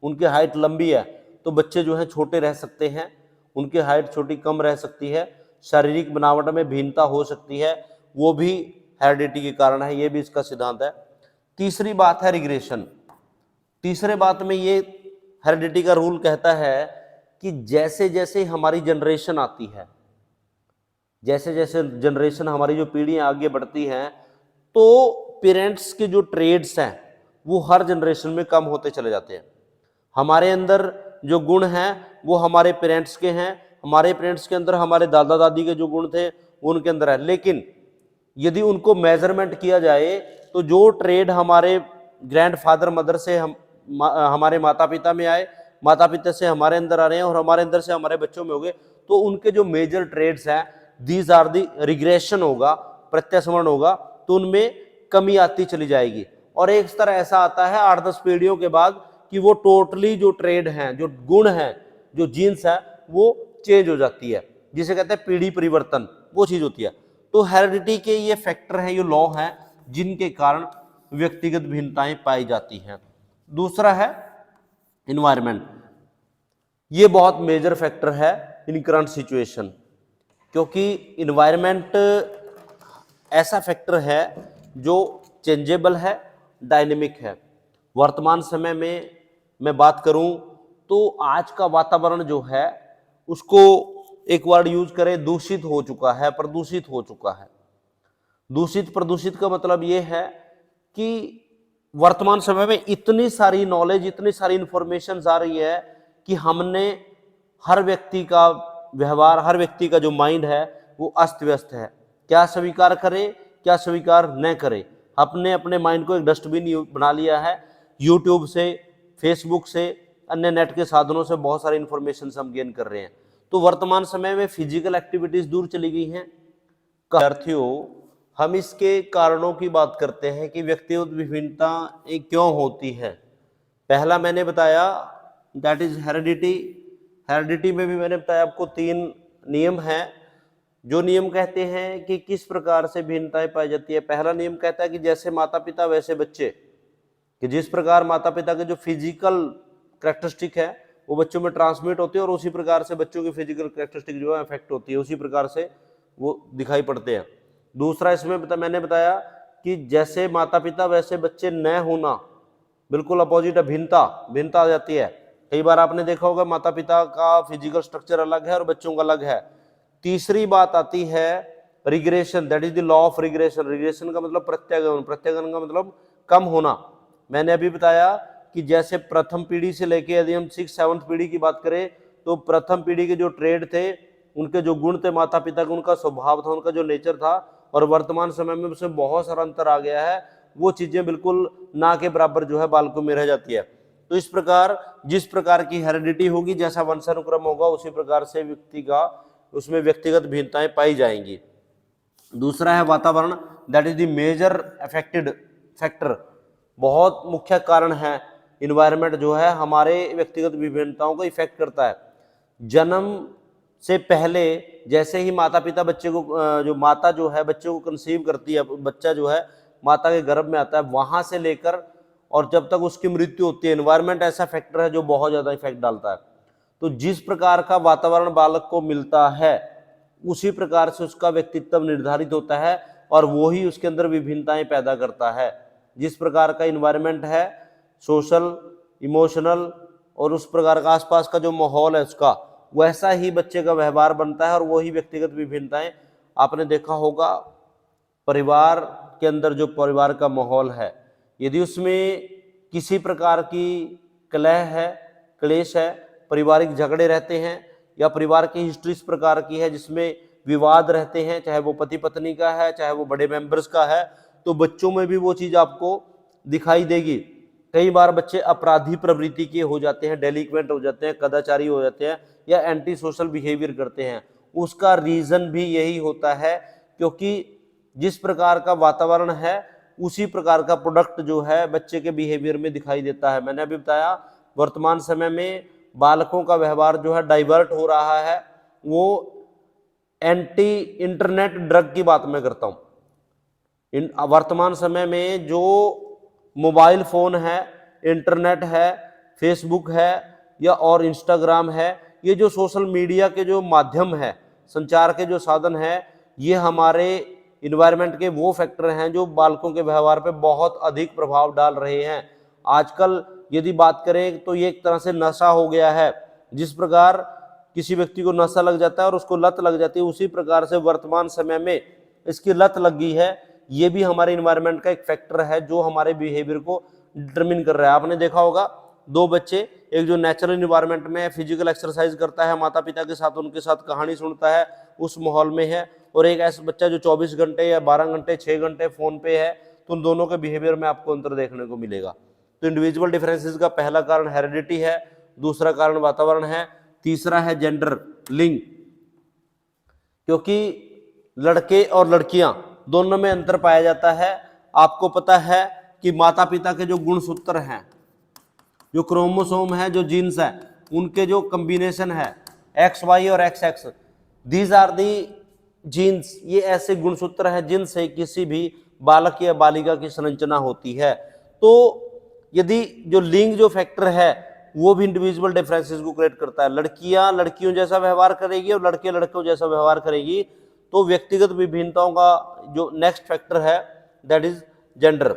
उनकी हाइट लंबी है, तो बच्चे जो हैं छोटे रह सकते हैं, उनकी हाइट छोटी कम रह सकती है, शारीरिक बनावट में भिन्नता हो सकती है, वो भी हेरिडिटी के कारण है। ये भी इसका सिद्धांत है। तीसरी बात है रिग्रेशन। तीसरे बात में ये हेरिडिटी का रूल कहता है कि जैसे जैसे हमारी जनरेशन आती है, जैसे जैसे जनरेशन, हमारी जो पीढ़ियां आगे बढ़ती हैं, तो पेरेंट्स के जो ट्रेड्स हैं वो हर जनरेशन में कम होते चले जाते हैं। हमारे अंदर जो गुण हैं वो हमारे पेरेंट्स के हैं, हमारे पेरेंट्स के अंदर हमारे दादा दादी के जो गुण थे वो उनके अंदर है। लेकिन यदि उनको मेजरमेंट किया जाए तो जो ट्रेड हमारे ग्रैंडफादर मदर से हमारे माता पिता में आए, माता पिता से हमारे अंदर आ रहे हैं और हमारे अंदर से हमारे बच्चों में हो गए, तो उनके जो मेजर ट्रेड्स हैं, दीज आर दी रिग्रेशन होगा, प्रत्यासमरण होगा, तो उनमें कमी आती चली जाएगी। और एक स्तर ऐसा आता है 8-10 पीढ़ियों के बाद कि वो टोटली जो ट्रेड हैं, जो गुण हैं, जो जीन्स है, वो चेंज हो जाती है, जिसे कहते हैं पीढ़ी परिवर्तन, वो चीज होती है। तो हेरिडिटी के ये फैक्टर हैं, ये लॉ हैं, जिनके कारण व्यक्तिगत भिन्नताएं पाई जाती हैं। दूसरा है इन्वायरमेंट, ये बहुत मेजर फैक्टर है इन करंट सिचुएशन, क्योंकि इन्वायरमेंट ऐसा फैक्टर है जो चेंजेबल है, डायनेमिक है। वर्तमान समय में मैं बात करूं तो आज का वातावरण जो है उसको एक वर्ड यूज करें, दूषित हो चुका है, प्रदूषित हो चुका है। दूषित प्रदूषित का मतलब ये है कि वर्तमान समय में इतनी सारी नॉलेज, इतनी सारी इंफॉर्मेशन आ रही है कि हमने हर व्यक्ति का व्यवहार, हर व्यक्ति का जो माइंड है वो अस्त व्यस्त है। क्या स्वीकार करें, क्या स्वीकार न करें, अपने अपने माइंड को एक डस्टबिन बना लिया है। यूट्यूब से, फेसबुक से, अन्य नेट के साधनों से बहुत सारी इंफॉर्मेशन हम गेन कर रहे हैं। तो वर्तमान समय में फिजिकल एक्टिविटीज दूर चली गई हैं। विद्यार्थियों, हम इसके कारणों की बात करते हैं कि व्यक्तिगत विभिन्नता क्यों होती है। पहला मैंने बताया दैट इज हेरिडिटी। हेरिडिटी में भी मैंने बताया आपको 3 नियम हैं, जो नियम कहते हैं कि किस प्रकार से भिन्नताएं पाई जाती है। पहला नियम कहता है कि जैसे माता पिता वैसे बच्चे, कि जिस प्रकार माता पिता के जो फिजिकल कैरेक्टरिस्टिक है वो बच्चों में ट्रांसमिट होती है और उसी प्रकार से बच्चों की फिजिकल कैरेक्टरिस्टिक जो है इफेक्ट होती है, उसी प्रकार से वो दिखाई पड़ते हैं। दूसरा इसमें मैंने बताया कि जैसे माता पिता वैसे बच्चे न होना, बिल्कुल अपोजिट है, भिन्नता आ जाती है। कई बार आपने देखा होगा माता पिता का फिजिकल स्ट्रक्चर अलग है और बच्चों का अलग है। तीसरी बात आती है regression, that is the law of regression. Regression का मतलब प्रत्यागमन, प्रत्यागमन का मतलब कम होना। मैंने अभी बताया कि जैसे प्रथम पीढ़ी से लेके यदि हम 6-7 पीढ़ी की बात करें तो प्रथम पीढ़ी के जो ट्रेड थे, उनके जो गुण थे माता पिता के, उनका स्वभाव था, उनका जो नेचर था, और वर्तमान समय में उसमें बहुत सारा अंतर आ गया है। वो चीजें बिल्कुल ना के बराबर जो है बालकों में रह जाती है। तो इस प्रकार जिस प्रकार की हेरिडिटी होगी, जैसा वंशानुक्रम होगा, उसी प्रकार से व्यक्ति का उसमें व्यक्तिगत भिन्नताएं पाई जाएंगी। दूसरा है वातावरण, that is the major affected factor. बहुत मुख्य कारण है, इन्वायरमेंट जो है हमारे व्यक्तिगत विभिन्नताओं को इफेक्ट करता है। जन्म से पहले जैसे ही माता पिता बच्चे को, जो माता जो है बच्चे को कंसीव करती है, बच्चा जो है माता के गर्भ में आता है, वहां से लेकर और जब तक उसकी मृत्यु होती है, एनवायरनमेंट ऐसा फैक्टर है जो बहुत ज्यादा इफेक्ट डालता है। तो जिस प्रकार का वातावरण बालक को मिलता है उसी प्रकार से उसका व्यक्तित्व निर्धारित होता है और वो ही उसके अंदर विभिन्नताएं पैदा करता है। जिस प्रकार का इन्वायरमेंट है, सोशल, इमोशनल, और उस प्रकार का आसपास का जो माहौल है उसका, वैसा ही बच्चे का व्यवहार बनता है और वही व्यक्तिगत विभिन्नताएं। आपने देखा होगा परिवार के अंदर जो परिवार का माहौल है, यदि उसमें किसी प्रकार की कलह है, क्लेश है, पारिवारिक झगड़े रहते हैं, या परिवार की हिस्ट्री इस प्रकार की है जिसमें विवाद रहते हैं, चाहे वो पति पत्नी का है, चाहे वो बड़े मेंबर्स का है, तो बच्चों में भी वो चीज आपको दिखाई देगी। कई बार बच्चे अपराधी प्रवृत्ति के हो जाते हैं, डेलिक्वेंट हो जाते हैं, कदाचारी हो जाते हैं, या एंटी सोशल बिहेवियर करते हैं। उसका रीजन भी यही होता है क्योंकि जिस प्रकार का वातावरण है उसी प्रकार का प्रोडक्ट जो है बच्चे के बिहेवियर में दिखाई देता है। मैंने अभी बताया वर्तमान समय में बालकों का व्यवहार जो है डाइवर्ट हो रहा है। वो एंटी इंटरनेट ड्रग की बात मैं करता हूं। वर्तमान समय में जो मोबाइल फोन है, इंटरनेट है, फेसबुक है या और इंस्टाग्राम है, ये जो सोशल मीडिया के जो माध्यम है, संचार के जो साधन है, ये हमारे इन्वायरमेंट के वो फैक्टर हैं जो बालकों के व्यवहार पे बहुत अधिक प्रभाव डाल रहे हैं। आजकल यदि बात करें तो ये एक तरह से नशा हो गया है। जिस प्रकार किसी व्यक्ति को नशा लग जाता है और उसको लत लग जाती है, उसी प्रकार से वर्तमान समय में इसकी लत लग गई है। ये भी हमारे इन्वायरमेंट का एक फैक्टर है जो हमारे बिहेवियर को डिटरमिन कर रहा है। आपने देखा होगा 2 बच्चे, एक जो नेचुरल इन्वायरमेंट में फिजिकल एक्सरसाइज करता है, माता पिता के साथ उनके साथ कहानी सुनता है, उस माहौल में है, और एक ऐसा बच्चा जो 24 घंटे या 12 घंटे 6 घंटे फोन पे है, तो उन दोनों के बिहेवियर में आपको अंतर देखने को मिलेगा। तो इंडिविजुअल डिफरेंसेस का पहला कारण हेरिडिटी है, दूसरा कारण वातावरण है, तीसरा है जेंडर, लिंग। क्योंकि लड़के और लड़कियां दोनों में अंतर पाया जाता है। आपको पता है कि माता पिता के जो गुणसूत्र हैं, जो क्रोमोसोम है, जो जीन्स है, उनके जो कॉम्बिनेशन है XY और XX, these are the genes. ये ऐसे गुणसूत्र हैं जिनसे किसी भी बालक या बालिका की संरचना होती है। तो यदि जो लिंग जो फैक्टर है वो भी इंडिविजुअल डिफरेंसेस को क्रिएट करता है। लड़कियां लड़कियों जैसा व्यवहार करेगी और लड़के लड़कों जैसा व्यवहार करेगी, तो व्यक्तिगत विभिन्नताओं का जो नेक्स्ट फैक्टर है दैट इज जेंडर।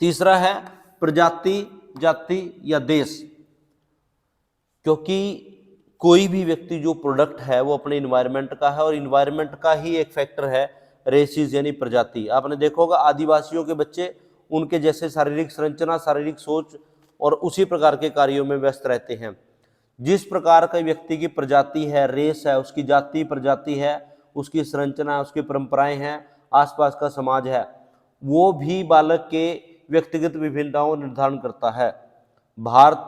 तीसरा है प्रजाति, जाति या देश, क्योंकि कोई भी व्यक्ति जो प्रोडक्ट है वो अपने इन्वायरमेंट का है और इन्वायरमेंट का ही एक फैक्टर है रेसिस यानी प्रजाति। आपने देखा होगा आदिवासियों के बच्चे उनके जैसे शारीरिक संरचना, शारीरिक सोच और उसी प्रकार के कार्यों में व्यस्त रहते हैं। जिस प्रकार का व्यक्ति की प्रजाति है, रेस है, उसकी जाति प्रजाति है, उसकी संरचना, उसकी परंपराएं हैं, आसपास का समाज है, वो भी बालक के व्यक्तिगत विभिन्नताओं निर्धारण करता है। भारत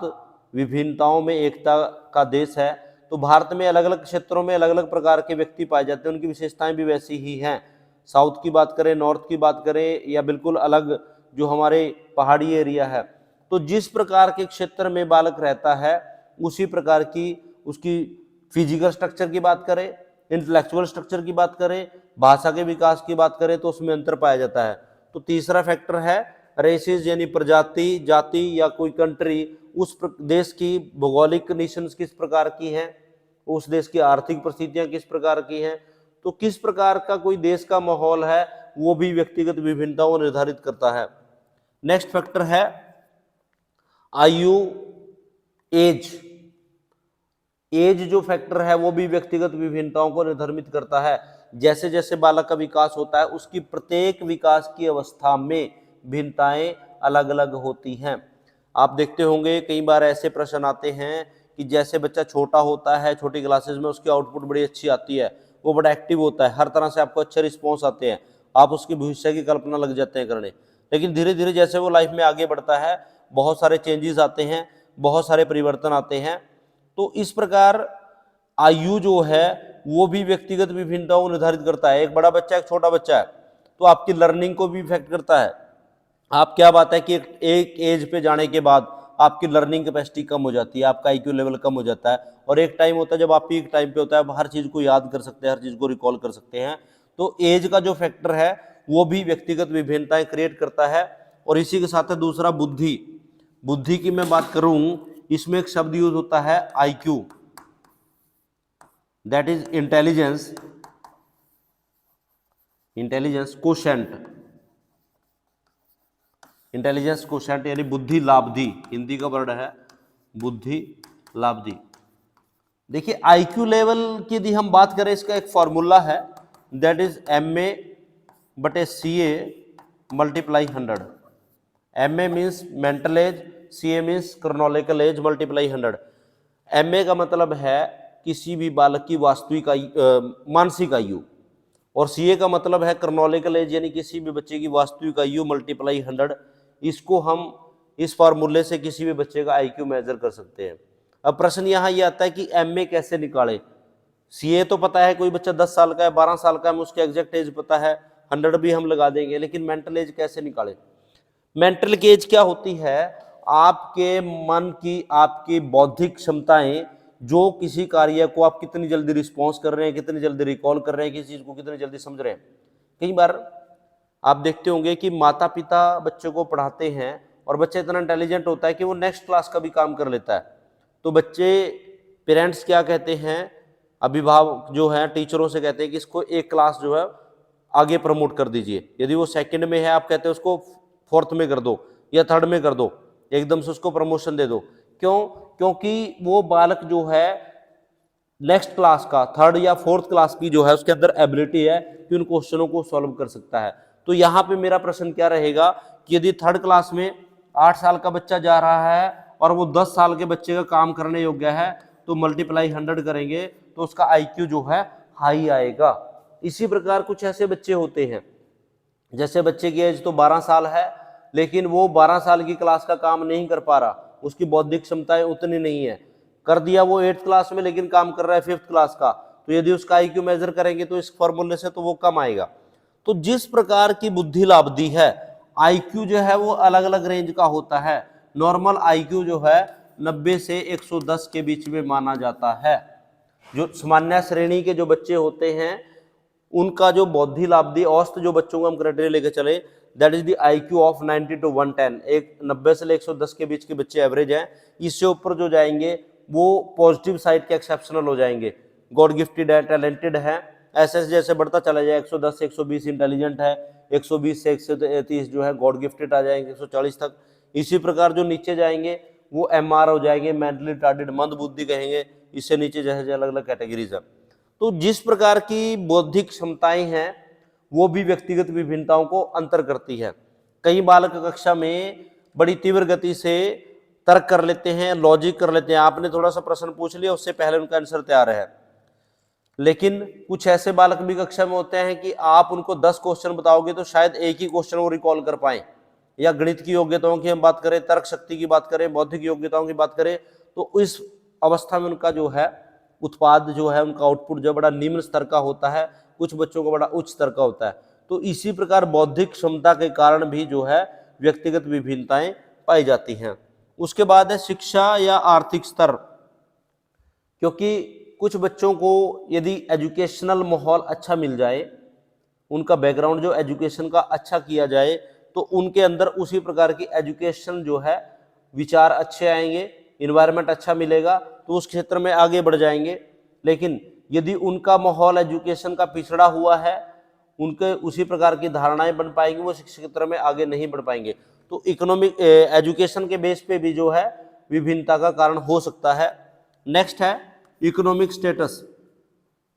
विभिन्नताओं में एकता का देश है, तो भारत में अलग अलग क्षेत्रों में अलग अलग प्रकार के व्यक्ति पाए जाते हैं, उनकी विशेषताएं भी वैसी ही हैं। साउथ की बात करें, नॉर्थ की बात करें, या बिल्कुल अलग जो हमारे पहाड़ी एरिया है, तो जिस प्रकार के क्षेत्र में बालक रहता है उसी प्रकार की उसकी फिजिकल स्ट्रक्चर की बात करें, इंटेलेक्चुअल स्ट्रक्चर की बात करें, भाषा के विकास की बात करें, तो उसमें अंतर पाया जाता है। तो तीसरा फैक्टर है रेसिस यानी प्रजाति, जाति या कोई कंट्री, उस देश की भौगोलिक कंडीशंस किस प्रकार की हैं, उस देश की आर्थिक परिस्थितियां किस प्रकार की हैं, तो किस प्रकार का कोई देश का माहौल है वो भी व्यक्तिगत विभिन्नताओं निर्धारित करता है। नेक्स्ट फैक्टर है आयु, एज। एज जो फैक्टर है वो भी व्यक्तिगत विभिन्नताओं को निर्धारित करता है। जैसे जैसे बालक का विकास होता है उसकी प्रत्येक विकास की अवस्था में भिन्नताएं अलग अलग होती हैं। आप देखते होंगे कई बार ऐसे प्रश्न आते हैं कि जैसे बच्चा छोटा होता है, छोटी क्लासेस में उसकी आउटपुट बड़ी अच्छी आती है, वो बड़ा एक्टिव होता है, हर तरह से आपको अच्छे रिस्पॉन्स आते हैं, आप उसकी भविष्य की कल्पना लग जाते हैं करने। लेकिन धीरे धीरे जैसे वो लाइफ में आगे बढ़ता है, बहुत सारे चेंजेस आते हैं, बहुत सारे परिवर्तन आते हैं। तो इस प्रकार आयु जो है वो भी व्यक्तिगत विभिन्नताओं को निर्धारित करता है। एक बड़ा बच्चा, एक छोटा बच्चा है, तो आपकी लर्निंग को भी इफेक्ट करता है। आप क्या बात है कि एक एज पे जाने के बाद आपकी लर्निंग कैपेसिटी कम हो जाती है, आपका आईक्यू लेवल कम हो जाता है, और एक टाइम होता है जब आप पीक टाइम पे होता है, हर चीज़ को याद कर सकते हैं, हर चीज़ को रिकॉल कर सकते हैं। तो एज का जो फैक्टर है वो भी व्यक्तिगत विभिन्नताएं क्रिएट करता है। और इसी के साथ है दूसरा बुद्धि। बुद्धि की मैं बात करूं, इसमें एक शब्द यूज होता है IQ, that is intelligence, intelligence quotient, intelligence quotient यानी बुद्धि लाब्धी, हिंदी का वर्ड है बुद्धि लाब्धी। देखिए आईक्यू लेवल की यदि हम बात करें, इसका एक फॉर्मूला है that is MA/CA multiply 100। MA means mental as, CA means chronological S multiply 100। MA का मतलब है किसी भी बालक की वास्तविक मानसिक आयु, और CA का मतलब है क्रोनोलॉजिकल एज यानी किसी भी बच्चे की वास्तविक आयु मल्टीप्लाई 100। इसको हम इस फार्मूले से किसी भी बच्चे का आईक्यू मेजर कर सकते हैं। अब प्रश्न यहाँ ये आता है कि MA कैसे निकाले। CA तो पता है, कोई बच्चा 10 साल का है, 12 साल का है, उसकी एग्जैक्ट एज पता है, 100 भी हम लगा देंगे, लेकिन मेंटल एज कैसे निकाले। मेंटल की एज क्या होती है, आपके मन की, आपकी बौद्धिक क्षमताएं, जो किसी कार्य को आप कितनी जल्दी रिस्पॉन्स कर रहे हैं, कितनी जल्दी रिकॉल कर रहे हैं, किसी चीज को कितनी जल्दी समझ रहे हैं। कई बार आप देखते होंगे कि माता पिता बच्चे को पढ़ाते हैं और बच्चा इतना इंटेलिजेंट होता है कि वो नेक्स्ट क्लास का भी काम कर लेता है। तो बच्चे, पेरेंट्स क्या कहते हैं, अभिभावक जो है टीचरों से कहते हैं कि इसको एक क्लास जो है आगे प्रमोट कर दीजिए। यदि वो सेकंड में है, आप कहते हैं उसको 4th में कर दो या 3rd में कर दो, एकदम से उसको प्रमोशन दे दो। क्यों? क्योंकि वो बालक जो है नेक्स्ट क्लास का, 3rd या 4th क्लास की जो है उसके अंदर एबिलिटी है कि उन क्वेश्चनों को सॉल्व कर सकता है। तो यहाँ पे मेरा प्रश्न क्या रहेगा कि यदि 3rd क्लास में 8 साल का बच्चा जा रहा है और वो 10 साल के बच्चे का काम करने योग्य है, तो मल्टीप्लाई 100 करेंगे तो उसका आईक्यू जो है हाई आएगा। इसी प्रकार कुछ ऐसे बच्चे होते हैं, जैसे बच्चे की एज तो 12 साल है, लेकिन वो 12 साल की क्लास का काम नहीं कर पा रहा, उसकी बौद्धिक क्षमताएं उतनी नहीं है, कर दिया वो 8th क्लास में, लेकिन काम कर रहा है 5th क्लास का, तो यदि उसका आईक्यू मेजर करेंगे तो इस फॉर्मूले से तो वो कम आएगा। तो जिस प्रकार की बुद्धि लाब्धी है, आईक्यू जो है वो अलग अलग रेंज का होता है। नॉर्मल आईक्यू जो है 90 से 110 के बीच में माना जाता है। जो सामान्य श्रेणी के जो बच्चे होते हैं उनका जो बुद्धि लाब्धी औसत जो बच्चों को हम क्राइटेरिया लेकर चले, that is the IQ of 90 to 110, एक 90 से 110 के बीच के बच्चे एवरेज हैं। इससे ऊपर जो जाएंगे वो पॉजिटिव साइड के एक्सेप्शनल हो जाएंगे, गॉड गिफ्टेड है, टैलेंटेड है। ऐसे जैसे बढ़ता चला जाए 110 से 120 इंटेलिजेंट है, 120 से 130 जो है गॉड गिफ्टेड आ जाएंगे, 140 तक। इसी प्रकार जो नीचे जाएंगे वो MR हो जाएंगे, मेंटली रिटार्डेड, मंद बुद्धि कहेंगे। इससे नीचे जैसे अलग अलग कैटेगरीज है। तो जिस प्रकार की बौद्धिक क्षमताएं हैं वो भी व्यक्तिगत विभिन्नताओं को अंतर करती है। कई बालक कक्षा में बड़ी तीव्र गति से तर्क कर लेते हैं, लॉजिक कर लेते हैं। आपने थोड़ा सा प्रश्न पूछ लिया, उससे पहले उनका आंसर तैयार है। लेकिन कुछ ऐसे बालक भी कक्षा में होते हैं कि आप उनको 10 क्वेश्चन बताओगे तो शायद एक ही क्वेश्चन वो रिकॉल कर पाए। या गणित की योग्यताओं की हम बात करें, तर्क शक्ति की बात करें, बौद्धिक योग्यताओं की बात करें, तो इस अवस्था में उनका जो है उत्पाद जो है, उनका आउटपुट जो बड़ा निम्न स्तर का होता है, कुछ बच्चों का बड़ा उच्च स्तर का होता है। तो इसी प्रकार बौद्धिक क्षमता के कारण भी जो है व्यक्तिगत विभिन्नताएं पाई जाती हैं। उसके बाद है शिक्षा या आर्थिक स्तर, क्योंकि कुछ बच्चों को यदि एजुकेशनल माहौल अच्छा मिल जाए, उनका बैकग्राउंड जो एजुकेशन का अच्छा किया जाए, तो उनके अंदर उसी प्रकार की एजुकेशन जो है, विचार अच्छे आएंगे, इन्वायरमेंट अच्छा मिलेगा, तो उस क्षेत्र में आगे बढ़ जाएंगे। लेकिन यदि उनका माहौल एजुकेशन का पिछड़ा हुआ है, उनके उसी प्रकार की धारणाएं बन पाएंगी, वो शिक्षा क्षेत्र में आगे नहीं बढ़ पाएंगे। तो इकोनॉमिक एजुकेशन के बेस पे भी जो है विभिन्नता का कारण हो सकता है। नेक्स्ट है इकोनॉमिक स्टेटस।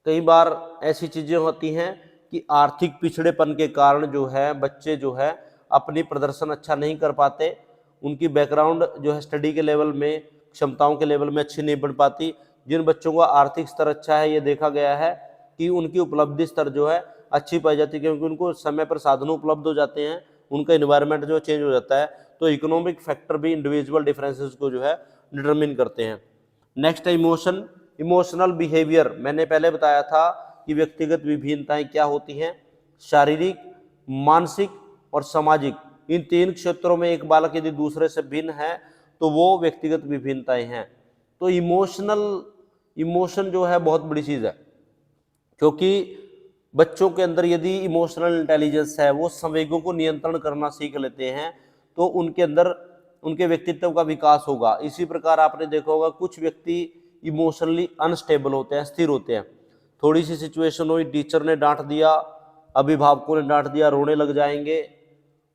कई बार ऐसी चीजें होती हैं कि आर्थिक पिछड़ेपन के कारण जो है बच्चे जो है अपनी प्रदर्शन अच्छा नहीं कर पाते, उनकी बैकग्राउंड जो है स्टडी के लेवल में, क्षमताओं के लेवल में अच्छी नहीं बढ़ पाती। जिन बच्चों का आर्थिक स्तर अच्छा है, ये देखा गया है कि उनकी उपलब्धि स्तर जो है अच्छी पाई जाती है, क्योंकि उनको समय पर साधनों उपलब्ध हो जाते हैं, उनका इन्वायरमेंट जो चेंज हो जाता है। तो इकोनॉमिक फैक्टर भी इंडिविजुअल डिफरेंसेस को जो है डिटरमिन करते हैं। नेक्स्ट है इमोशन, इमोशनल बिहेवियर। मैंने पहले बताया था कि व्यक्तिगत विभिन्नताएं क्या होती हैं, शारीरिक, मानसिक और सामाजिक। इन 3 क्षेत्रों में एक बालक यदि दूसरे से भिन्न है तो वो व्यक्तिगत विभिन्नताएं हैं। तो इमोशन जो है बहुत बड़ी चीज है, क्योंकि बच्चों के अंदर यदि इमोशनल इंटेलिजेंस है, वो संवेगों को नियंत्रण करना सीख लेते हैं, तो उनके अंदर उनके व्यक्तित्व का विकास होगा। इसी प्रकार आपने देखा होगा कुछ व्यक्ति इमोशनली अनस्टेबल होते हैं, स्थिर होते हैं। थोड़ी सी सिचुएशन हुई, टीचर ने डांट दिया, अभिभावकों ने डांट दिया, रोने लग जाएंगे,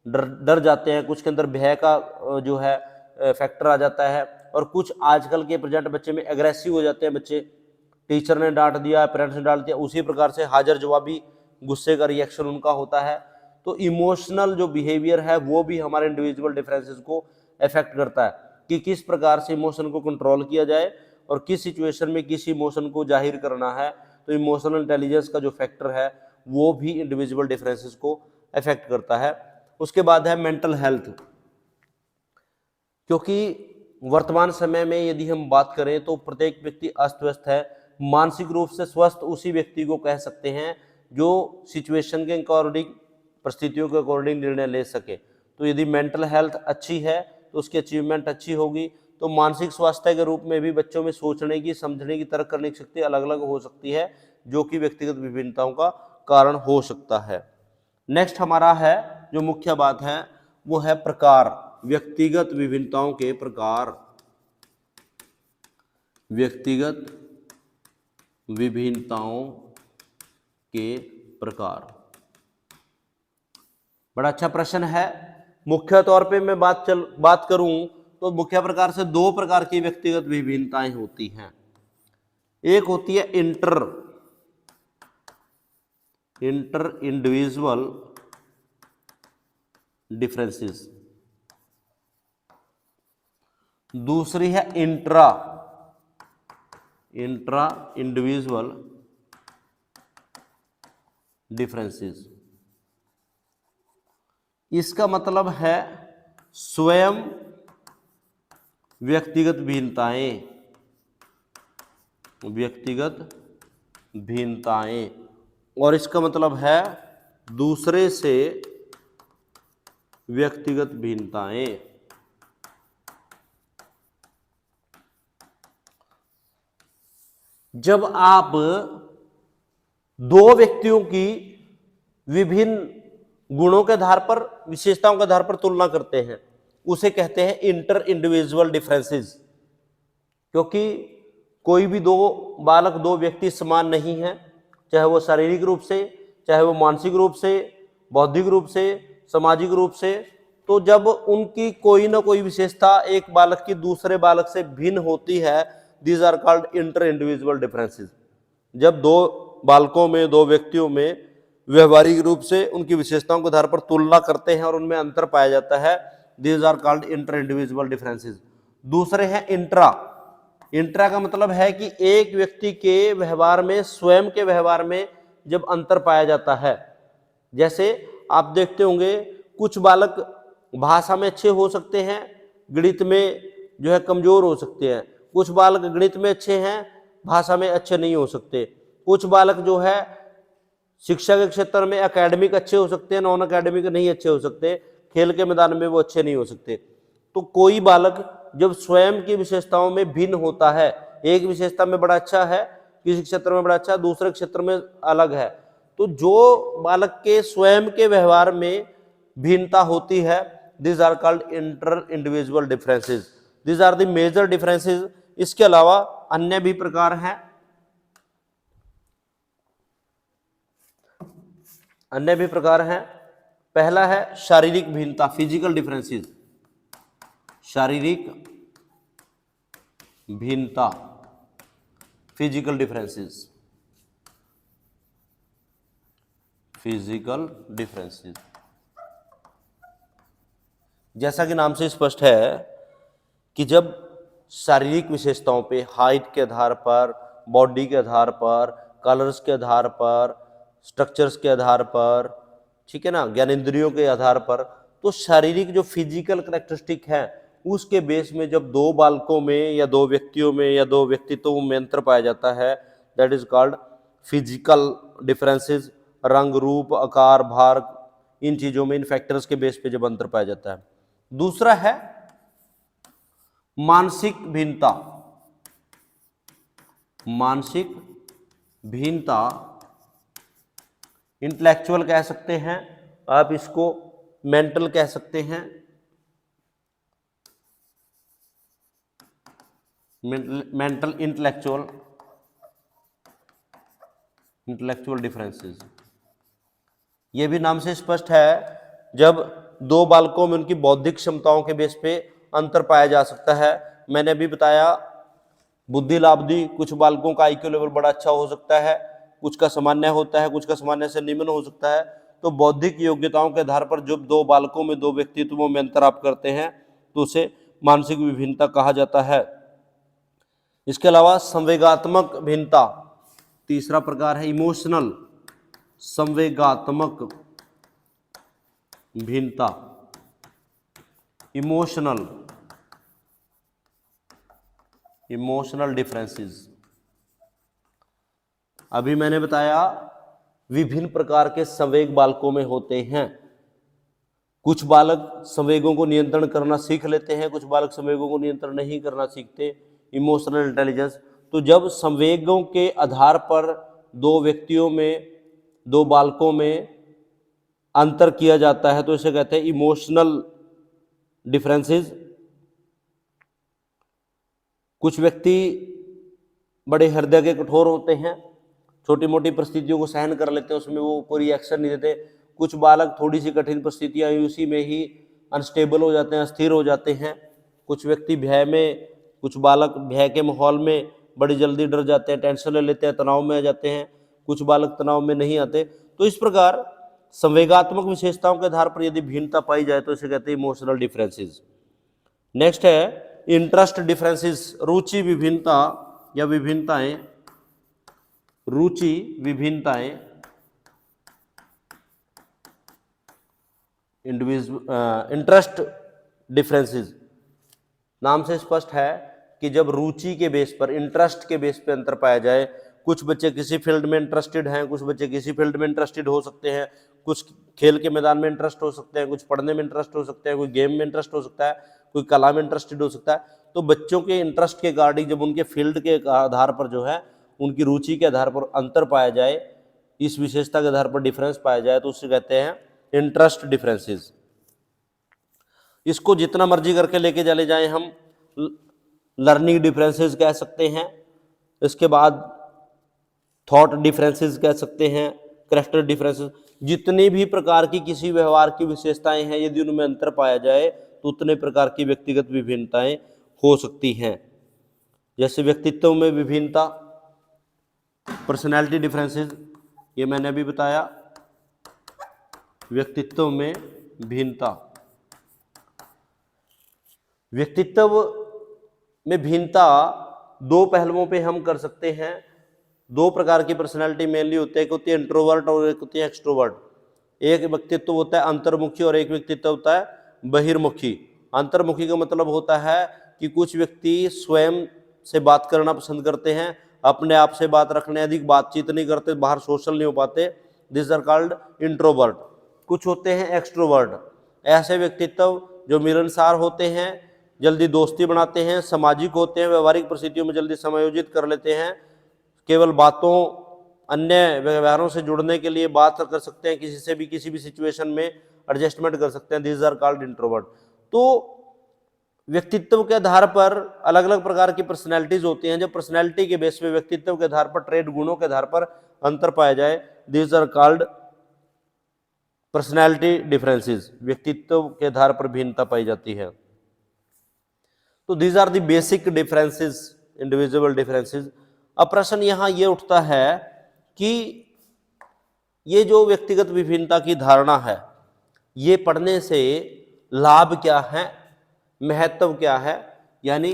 डर जाते हैं, कुछ के अंदर भय का जो है फैक्टर आ जाता है। और कुछ आजकल के प्रेजेंट बच्चे में एग्रेसिव हो जाते हैं बच्चे, टीचर ने डांट दिया, पेरेंट्स ने डांट दिया, उसी प्रकार से हाजिर जवाबी गुस्से का रिएक्शन उनका होता है। तो इमोशनल जो बिहेवियर है वो भी हमारे इंडिविजुअल डिफरेंसेस को अफेक्ट करता है कि किस प्रकार से इमोशन को कंट्रोल किया जाए और किस सिचुएशन में किस इमोशन को जाहिर करना है। तो इमोशनल इंटेलिजेंस का जो फैक्टर है वो भी इंडिविजुअल डिफरेंसेस को अफेक्ट करता है। उसके बाद है मेंटल हेल्थ, क्योंकि वर्तमान समय में यदि हम बात करें तो प्रत्येक व्यक्ति अस्त व्यस्त है। मानसिक रूप से स्वस्थ उसी व्यक्ति को कह सकते हैं जो सिचुएशन के अकॉर्डिंग, परिस्थितियों के अकॉर्डिंग निर्णय ले सके। तो यदि मेंटल हेल्थ अच्छी है तो उसकी अचीवमेंट अच्छी होगी। तो मानसिक स्वास्थ्य के रूप में भी बच्चों में सोचने की, समझने की, तर्क करने की शक्ति अलग अलग हो सकती है, जो कि व्यक्तिगत विभिन्नताओं का कारण हो सकता है। नेक्स्ट हमारा है जो मुख्य बात है वो है प्रकार, व्यक्तिगत विभिन्नताओं के प्रकार। व्यक्तिगत विभिन्नताओं के प्रकार बड़ा अच्छा प्रश्न है। मुख्य तौर पे मैं बात करूं तो मुख्य प्रकार से 2 प्रकार की व्यक्तिगत विभिन्नताएं होती हैं। एक होती है इंटर इंडिविजुअल डिफरेंसेस, दूसरी है इंट्रा इंडिविजुअल डिफरेंसेस। इसका मतलब है स्वयं व्यक्तिगत भिन्नताएं, और इसका मतलब है दूसरे से व्यक्तिगत भिन्नताएं। जब आप 2 व्यक्तियों की विभिन्न गुणों के आधार पर, विशेषताओं के आधार पर तुलना करते हैं, उसे कहते हैं इंटर इंडिविजुअल डिफरेंसेस। क्योंकि कोई भी दो बालक, दो व्यक्ति समान नहीं है, चाहे वो शारीरिक रूप से, चाहे वो मानसिक रूप से, बौद्धिक रूप से, सामाजिक रूप से। तो जब उनकी कोई ना कोई विशेषता एक बालक की दूसरे बालक से भिन्न होती है, these are called inter individual differences. जब दो बालकों में, दो व्यक्तियों में व्यवहारिक रूप से उनकी विशेषताओं के आधार पर तुलना करते हैं और उनमें अंतर पाया जाता है, these are called inter individual differences. दूसरे हैं इंट्रा। इंट्रा का मतलब है कि एक व्यक्ति के व्यवहार में, स्वयं के व्यवहार में जब अंतर पाया जाता है। जैसे आप देखते होंगे कुछ बालक भाषा में अच्छे हो सकते हैं, गणित में जो है कमजोर हो सकते हैं। कुछ बालक गणित में अच्छे हैं, भाषा में अच्छे नहीं हो सकते। कुछ बालक जो है शिक्षा के क्षेत्र में एकेडमिक अच्छे हो सकते हैं, नॉन एकेडमिक नहीं अच्छे हो सकते, खेल के मैदान में वो अच्छे नहीं हो सकते। तो कोई बालक जब स्वयं की विशेषताओं में भिन्न होता है, एक विशेषता में बड़ा अच्छा है, किसी क्षेत्र में बड़ा अच्छा, दूसरे क्षेत्र में अलग है, तो जो बालक के स्वयं के व्यवहार में भिन्नता होती है, this are called inter individual differences. This are the major differences. इसके अलावा अन्य भी प्रकार हैं, अन्य भी प्रकार हैं। पहला है शारीरिक भिन्नता, फिजिकल डिफरेंसेस। शारीरिक भिन्नता, फिजिकल डिफरेंसेस, फिजिकल डिफरेंसेस। जैसा कि नाम से स्पष्ट है कि जब शारीरिक विशेषताओं पे, हाइट के आधार पर, बॉडी के आधार पर, कलर्स के आधार पर, स्ट्रक्चर्स के आधार पर, ठीक है ना, ज्ञानेंद्रियों के आधार पर, तो शारीरिक जो फिजिकल करेक्टरिस्टिक है उसके बेस में जब दो बालकों में या दो व्यक्तियों में या दो व्यक्तित्वों में अंतर पाया जाता है, that is called physical differences. रंग, रूप, आकार, भार, इन चीजों में, इन फैक्टर्स के बेस पे जब अंतर पाया जाता है। दूसरा है मानसिक भिन्नता। मानसिक भिन्नता, इंटेलेक्चुअल कह सकते हैं आप, इसको मेंटल कह सकते हैं, मेंटल, इंटेलेक्चुअल, इंटेलेक्चुअल डिफरेंसेस। ये भी नाम से स्पष्ट है, जब दो बालकों में उनकी बौद्धिक क्षमताओं के बेस पे अंतर पाया जा सकता है। मैंने अभी बताया बुद्धि लाब्धी, कुछ बालकों का आईक्यू लेवल बड़ा अच्छा हो सकता है, कुछ का सामान्य होता है, कुछ का सामान्य से निम्न हो सकता है। तो बौद्धिक योग्यताओं के आधार पर जब दो बालकों में, दो व्यक्तित्वों में अंतर आप करते हैं तो उसे मानसिक विभिन्नता कहा जाता है। इसके अलावा संवेगात्मक भिन्नता, तीसरा प्रकार है इमोशनल, संवेगात्मक भिन्नता, इमोशनल डिफरेंसेस। अभी मैंने बताया विभिन्न प्रकार के संवेग बालकों में होते हैं। कुछ बालक संवेगों को नियंत्रण करना सीख लेते हैं, कुछ बालक संवेगों को नियंत्रण नहीं करना सीखते, इमोशनल इंटेलिजेंस। तो जब संवेगों के आधार पर दो व्यक्तियों में, दो बालकों में अंतर किया जाता है तो इसे कहते हैं इमोशनल डिफरेंसेस। कुछ व्यक्ति बड़े हृदय के कठोर होते हैं, छोटी मोटी परिस्थितियों को सहन कर लेते हैं, उसमें वो कोई रिएक्शन नहीं देते। कुछ बालक थोड़ी सी कठिन परिस्थितियां आई उसी में ही अनस्टेबल हो जाते हैं, अस्थिर हो जाते हैं। कुछ व्यक्ति भय में, कुछ बालक भय के माहौल में बड़ी जल्दी डर जाते हैं, टेंशन ले लेते हैं, तनाव में आ जाते हैं। कुछ बालक तनाव में नहीं आते। तो इस प्रकार संवेगात्मक विशेषताओं के आधार पर यदि भिन्नता पाई जाए तो इसे कहते हैं इमोशनल डिफरेंसेस। नेक्स्ट है इंटरेस्ट डिफरेंसेस, रुचि विभिन्नता या विभिन्नताएं, रुचि विभिन्नताएं, इंटरेस्ट डिफरेंसेस। नाम से स्पष्ट है कि जब रुचि के बेस पर, इंटरेस्ट के बेस पे अंतर पाया जाए, कुछ बच्चे किसी फील्ड में इंटरेस्टेड हैं, कुछ बच्चे किसी फील्ड में इंटरेस्टेड हो सकते हैं, कुछ खेल के मैदान में इंटरेस्ट हो सकते हैं, कुछ पढ़ने में इंटरेस्ट हो सकते हैं, कोई गेम में इंटरेस्ट हो सकता है, कोई कला में इंटरेस्टेड हो सकता है। तो बच्चों के इंटरेस्ट के अकॉर्डिंग जब उनके फील्ड के आधार पर जो है, उनकी रुचि के आधार पर अंतर पाया जाए, इस विशेषता के आधार पर डिफरेंस पाया जाए तो उससे कहते हैं इंटरेस्ट डिफरेंसेस। इसको जितना मर्जी करके लेके चले जाएं हम, लर्निंग डिफरेंसेस कह सकते हैं, इसके बाद थॉट डिफरेंसेस कह सकते हैं, कैरेक्टर डिफरेंसेस। जितनी भी प्रकार की किसी व्यवहार की विशेषताएं हैं, यदि उनमें अंतर पाया जाए तो उतने प्रकार की व्यक्तिगत विभिन्नताएं हो सकती हैं। जैसे व्यक्तित्व में विभिन्नता, पर्सनैलिटी डिफरेंसेस, ये मैंने अभी बताया। व्यक्तित्व में भिन्नता, व्यक्तित्व में भिन्नता दो पहलुओं पे हम कर सकते हैं। दो प्रकार की पर्सनैलिटी मेनली होते हैं, एक होती है इंट्रोवर्ट और एक होती है एक्सट्रोवर्ट। एक व्यक्तित्व होता है अंतर्मुखी और एक व्यक्तित्व होता है बहिर्मुखी। अंतर्मुखी का मतलब होता है कि कुछ व्यक्ति स्वयं से बात करना पसंद करते हैं, अपने आप से बात रखने, अधिक बातचीत नहीं करते, बाहर सोशल नहीं हो पाते, दिस आर कॉल्ड इंट्रोवर्ट। कुछ होते हैं एक्सट्रोवर्ट, ऐसे व्यक्तित्व जो मिलनसार होते हैं, जल्दी दोस्ती बनाते हैं, सामाजिक होते हैं, व्यवहारिक परिस्थितियों में जल्दी समायोजित कर लेते हैं, केवल बातों अन्य व्यवहारों से जुड़ने के लिए बात कर सकते हैं, किसी से भी किसी भी सिचुएशन में एडजस्टमेंट कर सकते हैं, दिस आर कॉल्ड इंट्रोवर्ट। तो व्यक्तित्व के आधार पर अलग अलग प्रकार की पर्सनैलिटीज होती हैं। जब पर्सनैलिटी के बेस पे व्यक्तित्व के आधार पर, ट्रेड गुणों के आधार पर अंतर पाया जाए, this are called personality differences. व्यक्तित्व के आधार पर भिन्नता पाई जाती है। तो these are the basic differences, individual differences. अब प्रश्न यहां ये उठता है कि ये जो व्यक्तिगत विभिन्नता की धारणा है, ये पढ़ने से लाभ क्या है, महत्व क्या है, यानी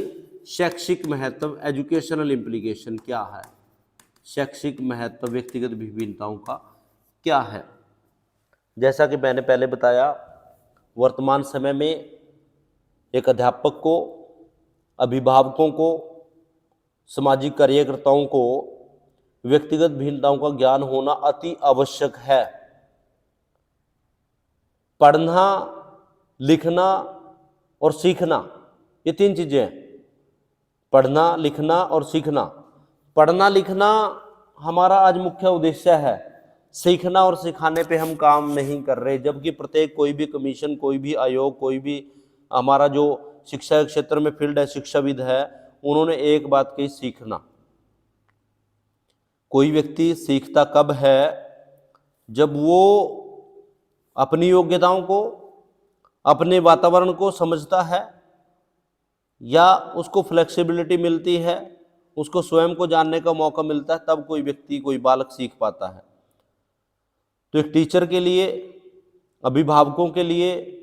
शैक्षिक महत्व, एजुकेशनल इम्प्लीकेशन क्या है, शैक्षिक महत्व व्यक्तिगत विभिन्नताओं का क्या है। जैसा कि मैंने पहले बताया, वर्तमान समय में एक अध्यापक को, अभिभावकों को, सामाजिक कार्यकर्ताओं को व्यक्तिगत भिन्नताओं का ज्ञान होना अति आवश्यक है। पढ़ना, लिखना और सीखना, ये तीन चीजें हैं, पढ़ना, लिखना और सीखना। पढ़ना लिखना हमारा आज मुख्य उद्देश्य है, सीखना और सिखाने पे हम काम नहीं कर रहे। जबकि प्रत्येक कोई भी कमीशन, कोई भी आयोग, कोई भी हमारा जो शिक्षा के क्षेत्र में फील्ड है, शिक्षाविद है, उन्होंने एक बात कही, सीखना। कोई व्यक्ति सीखता कब है, जब वो अपनी योग्यताओं को, अपने वातावरण को समझता है, या उसको फ्लेक्सिबिलिटी मिलती है, उसको स्वयं को जानने का मौका मिलता है, तब कोई व्यक्ति, कोई बालक सीख पाता है। तो एक टीचर के लिए, अभिभावकों के लिए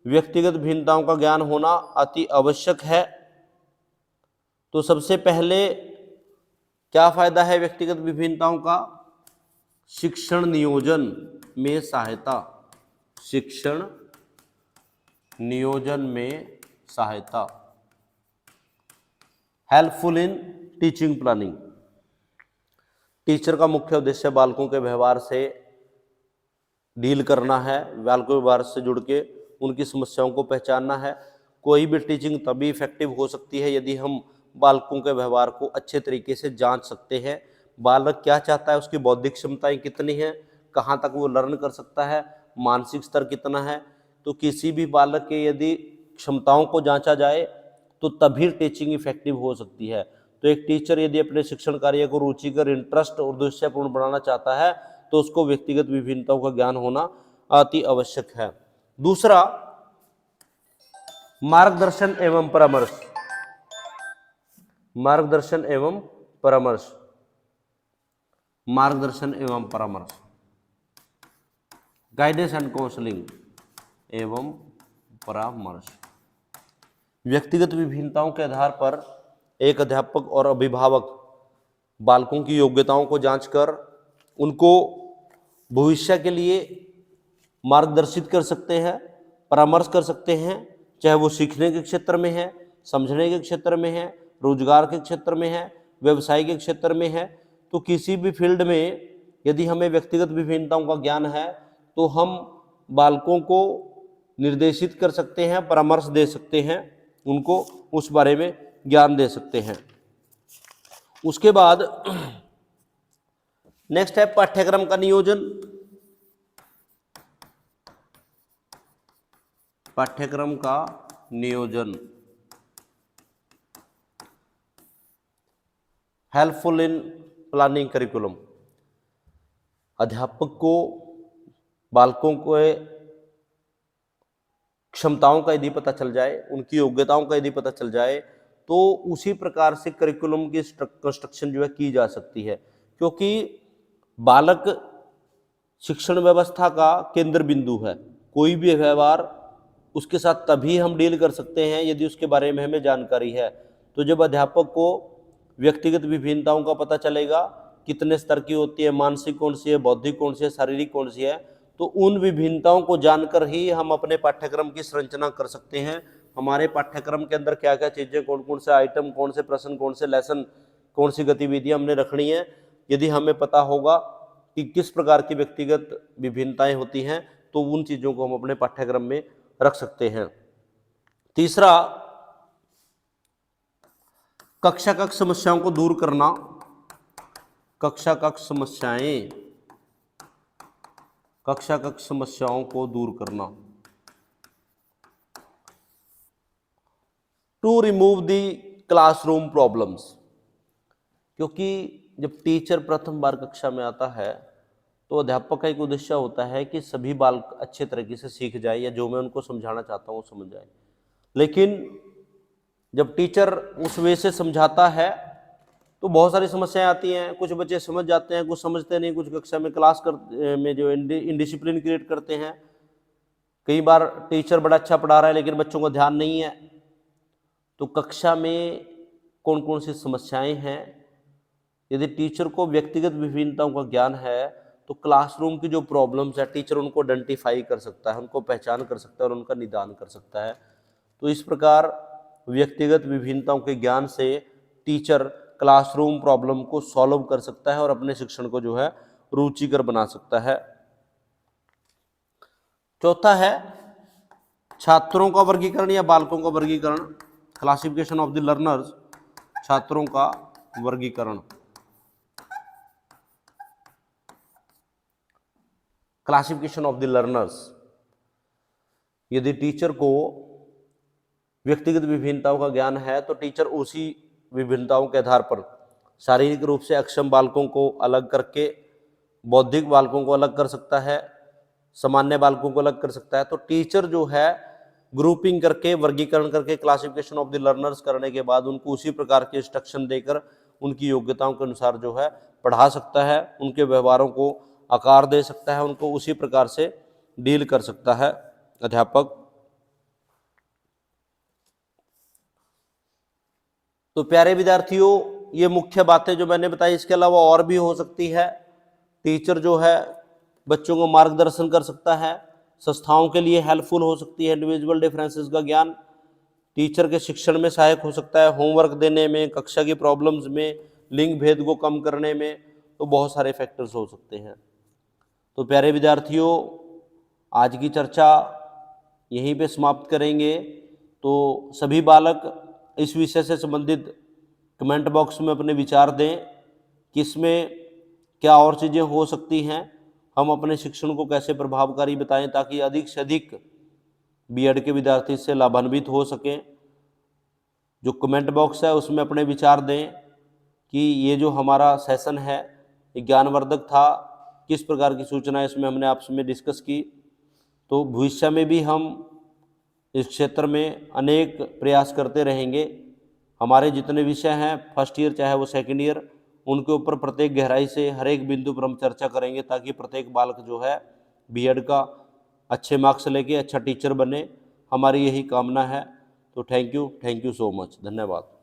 व्यक्तिगत भिन्नताओं का ज्ञान होना अति आवश्यक है। तो सबसे पहले क्या फायदा है व्यक्तिगत विभिन्नताओं का? शिक्षण नियोजन में सहायता, शिक्षण नियोजन में सहायता, helpful in teaching planning. Teacher का मुख्य उद्देश्य बालकों के व्यवहार से डील करना है, बालकों के व्यवहार से जुड़ के उनकी समस्याओं को पहचानना है। कोई भी टीचिंग तभी इफेक्टिव हो सकती है यदि हम बालकों के व्यवहार को अच्छे तरीके से जांच सकते हैं। बालक क्या चाहता है, उसकी बौद्धिक क्षमताएं कितनी हैं, कहाँ तक वो लर्न कर सकता है, मानसिक स्तर कितना है। तो किसी भी बालक के यदि क्षमताओं को जांचा जाए तो तभी टीचिंग इफेक्टिव हो सकती है। तो एक टीचर यदि अपने शिक्षण कार्य को रुचिकर, इंटरेस्ट और उद्देश्यपूर्ण बनाना चाहता है तो उसको व्यक्तिगत विभिन्नताओं का ज्ञान होना अति आवश्यक है। दूसरा, मार्गदर्शन एवं परामर्श, मार्गदर्शन एवं परामर्श, मार्गदर्शन एवं परामर्श, गाइडेंस एंड काउंसलिंग एवं परामर्श। व्यक्तिगत विभिन्नताओं के आधार पर एक अध्यापक और अभिभावक बालकों की योग्यताओं को जांचकर उनको भविष्य के लिए मार्गदर्शित कर सकते हैं, परामर्श कर सकते हैं, चाहे वो सीखने के क्षेत्र में है, समझने के क्षेत्र में है, रोजगार के क्षेत्र में है, व्यवसाय के क्षेत्र में है। तो किसी भी फील्ड में यदि हमें व्यक्तिगत विभिन्नताओं का ज्ञान है तो हम बालकों को निर्देशित कर सकते हैं, परामर्श दे सकते हैं, उनको उस बारे में ज्ञान दे सकते हैं। उसके बाद नेक्स्ट है पाठ्यक्रम का नियोजन। पाठ्यक्रम का नियोजन, हेल्पफुल इन प्लानिंग करिकुलम। अध्यापक को बालकों को क्षमताओं का यदि पता चल जाए, उनकी योग्यताओं का यदि पता चल जाए, तो उसी प्रकार से करिकुलम की कंस्ट्रक्शन जो है की जा सकती है, क्योंकि बालक शिक्षण व्यवस्था का केंद्र बिंदु है। कोई भी व्यवहार उसके साथ तभी हम डील कर सकते हैं यदि उसके बारे में हमें जानकारी है। तो जब अध्यापक को व्यक्तिगत विभिन्नताओं का पता चलेगा, कितने स्तर की होती है, मानसिक कौन सी है, बौद्धिक कौन सी है, शारीरिक कौन सी है, तो उन विभिन्नताओं को जानकर ही हम अपने पाठ्यक्रम की संरचना कर सकते हैं। हमारे पाठ्यक्रम के अंदर क्या क्या चीज़ें, कौन कौन से आइटम, कौन से प्रश्न, कौन से लेसन, कौन सी गतिविधियां हमने रखनी है, यदि हमें पता होगा कि किस प्रकार की व्यक्तिगत विभिन्नताएं होती हैं, तो उन चीज़ों को हम अपने पाठ्यक्रम में रख सकते हैं। तीसरा, कक्षा कक्ष समस्याओं को दूर करना। कक्षा कक्ष समस्याओं को दूर करना, to remove the classroom problems. क्योंकि जब टीचर प्रथम बार कक्षा में आता है, तो अध्यापक का एक उद्देश्य होता है कि सभी बालक अच्छे तरीके से सीख जाए, या जो मैं उनको समझाना चाहता हूँ समझ जाए। लेकिन जब टीचर उस वे से समझाता है तो बहुत सारी समस्याएं आती हैं। कुछ बच्चे समझ जाते हैं, कुछ समझते नहीं, कुछ कक्षा में में जो इनडिसिप्लिन क्रिएट करते हैं। कई बार टीचर बड़ा अच्छा पढ़ा रहा है लेकिन बच्चों को ध्यान नहीं है। तो कक्षा में कौन कौन सी समस्याएं हैं, यदि टीचर को व्यक्तिगत विभिन्नताओं का ज्ञान है, तो क्लासरूम की जो प्रॉब्लम्स है टीचर उनको आइडेंटिफाई कर सकता है, उनको पहचान कर सकता है और उनका निदान कर सकता है। तो इस प्रकार व्यक्तिगत विभिन्नताओं के ज्ञान से टीचर क्लासरूम प्रॉब्लम को सॉल्व कर सकता है और अपने शिक्षण को जो है रुचिकर बना सकता है। चौथा है छात्रों का वर्गीकरण या बालकों का वर्गीकरण, क्लासिफिकेशन ऑफ द लर्नर्स, छात्रों का वर्गीकरण। क्लासिफिकेशन ऑफ द लर्नर्स, यदि टीचर को व्यक्तिगत विभिन्नताओं का ज्ञान है, तो टीचर उसी विभिन्नताओं के आधार पर शारीरिक रूप से अक्षम बालकों को अलग करके बौद्धिक बालकों को अलग कर सकता है, सामान्य बालकों को अलग कर सकता है। तो टीचर जो है ग्रुपिंग करके, वर्गीकरण करके, क्लासिफिकेशन ऑफ द लर्नर्स करने के बाद उनको उसी प्रकार के इंस्ट्रक्शन देकर उनकी योग्यताओं के अनुसार जो है पढ़ा सकता है, उनके व्यवहारों को आकार दे सकता है, उनको उसी प्रकार से डील कर सकता है अध्यापक। तो प्यारे विद्यार्थियों, ये मुख्य बातें जो मैंने बताई, इसके अलावा और भी हो सकती है। टीचर जो है बच्चों को मार्गदर्शन कर सकता है, संस्थाओं के लिए हेल्पफुल हो सकती है, इंडिविजुअल डिफरेंसेस का ज्ञान टीचर के शिक्षण में सहायक हो सकता है, होमवर्क देने में, कक्षा की प्रॉब्लम्स में, लिंग भेद को कम करने में, तो बहुत सारे फैक्टर्स हो सकते हैं। तो प्यारे विद्यार्थियों, आज की चर्चा यहीं पे समाप्त करेंगे। तो सभी बालक इस विषय से संबंधित कमेंट बॉक्स में अपने विचार दें कि इसमें क्या और चीज़ें हो सकती हैं, हम अपने शिक्षण को कैसे प्रभावकारी बताएं ताकि अधिक से अधिक बीएड के विद्यार्थी इससे लाभान्वित हो सकें। जो कमेंट बॉक्स है उसमें अपने विचार दें कि ये जो हमारा सेशन है ये ज्ञानवर्धक था, किस प्रकार की सूचनाएं इसमें हमने आपस में डिस्कस की। तो भविष्य में भी हम इस क्षेत्र में अनेक प्रयास करते रहेंगे। हमारे जितने विषय हैं, फर्स्ट ईयर चाहे वो सेकंड ईयर, उनके ऊपर प्रत्येक गहराई से हर एक बिंदु पर हम चर्चा करेंगे ताकि प्रत्येक बालक जो है बीएड का अच्छे मार्क्स लेके अच्छा टीचर बने, हमारी यही कामना है। तो थैंक यू सो मच, धन्यवाद।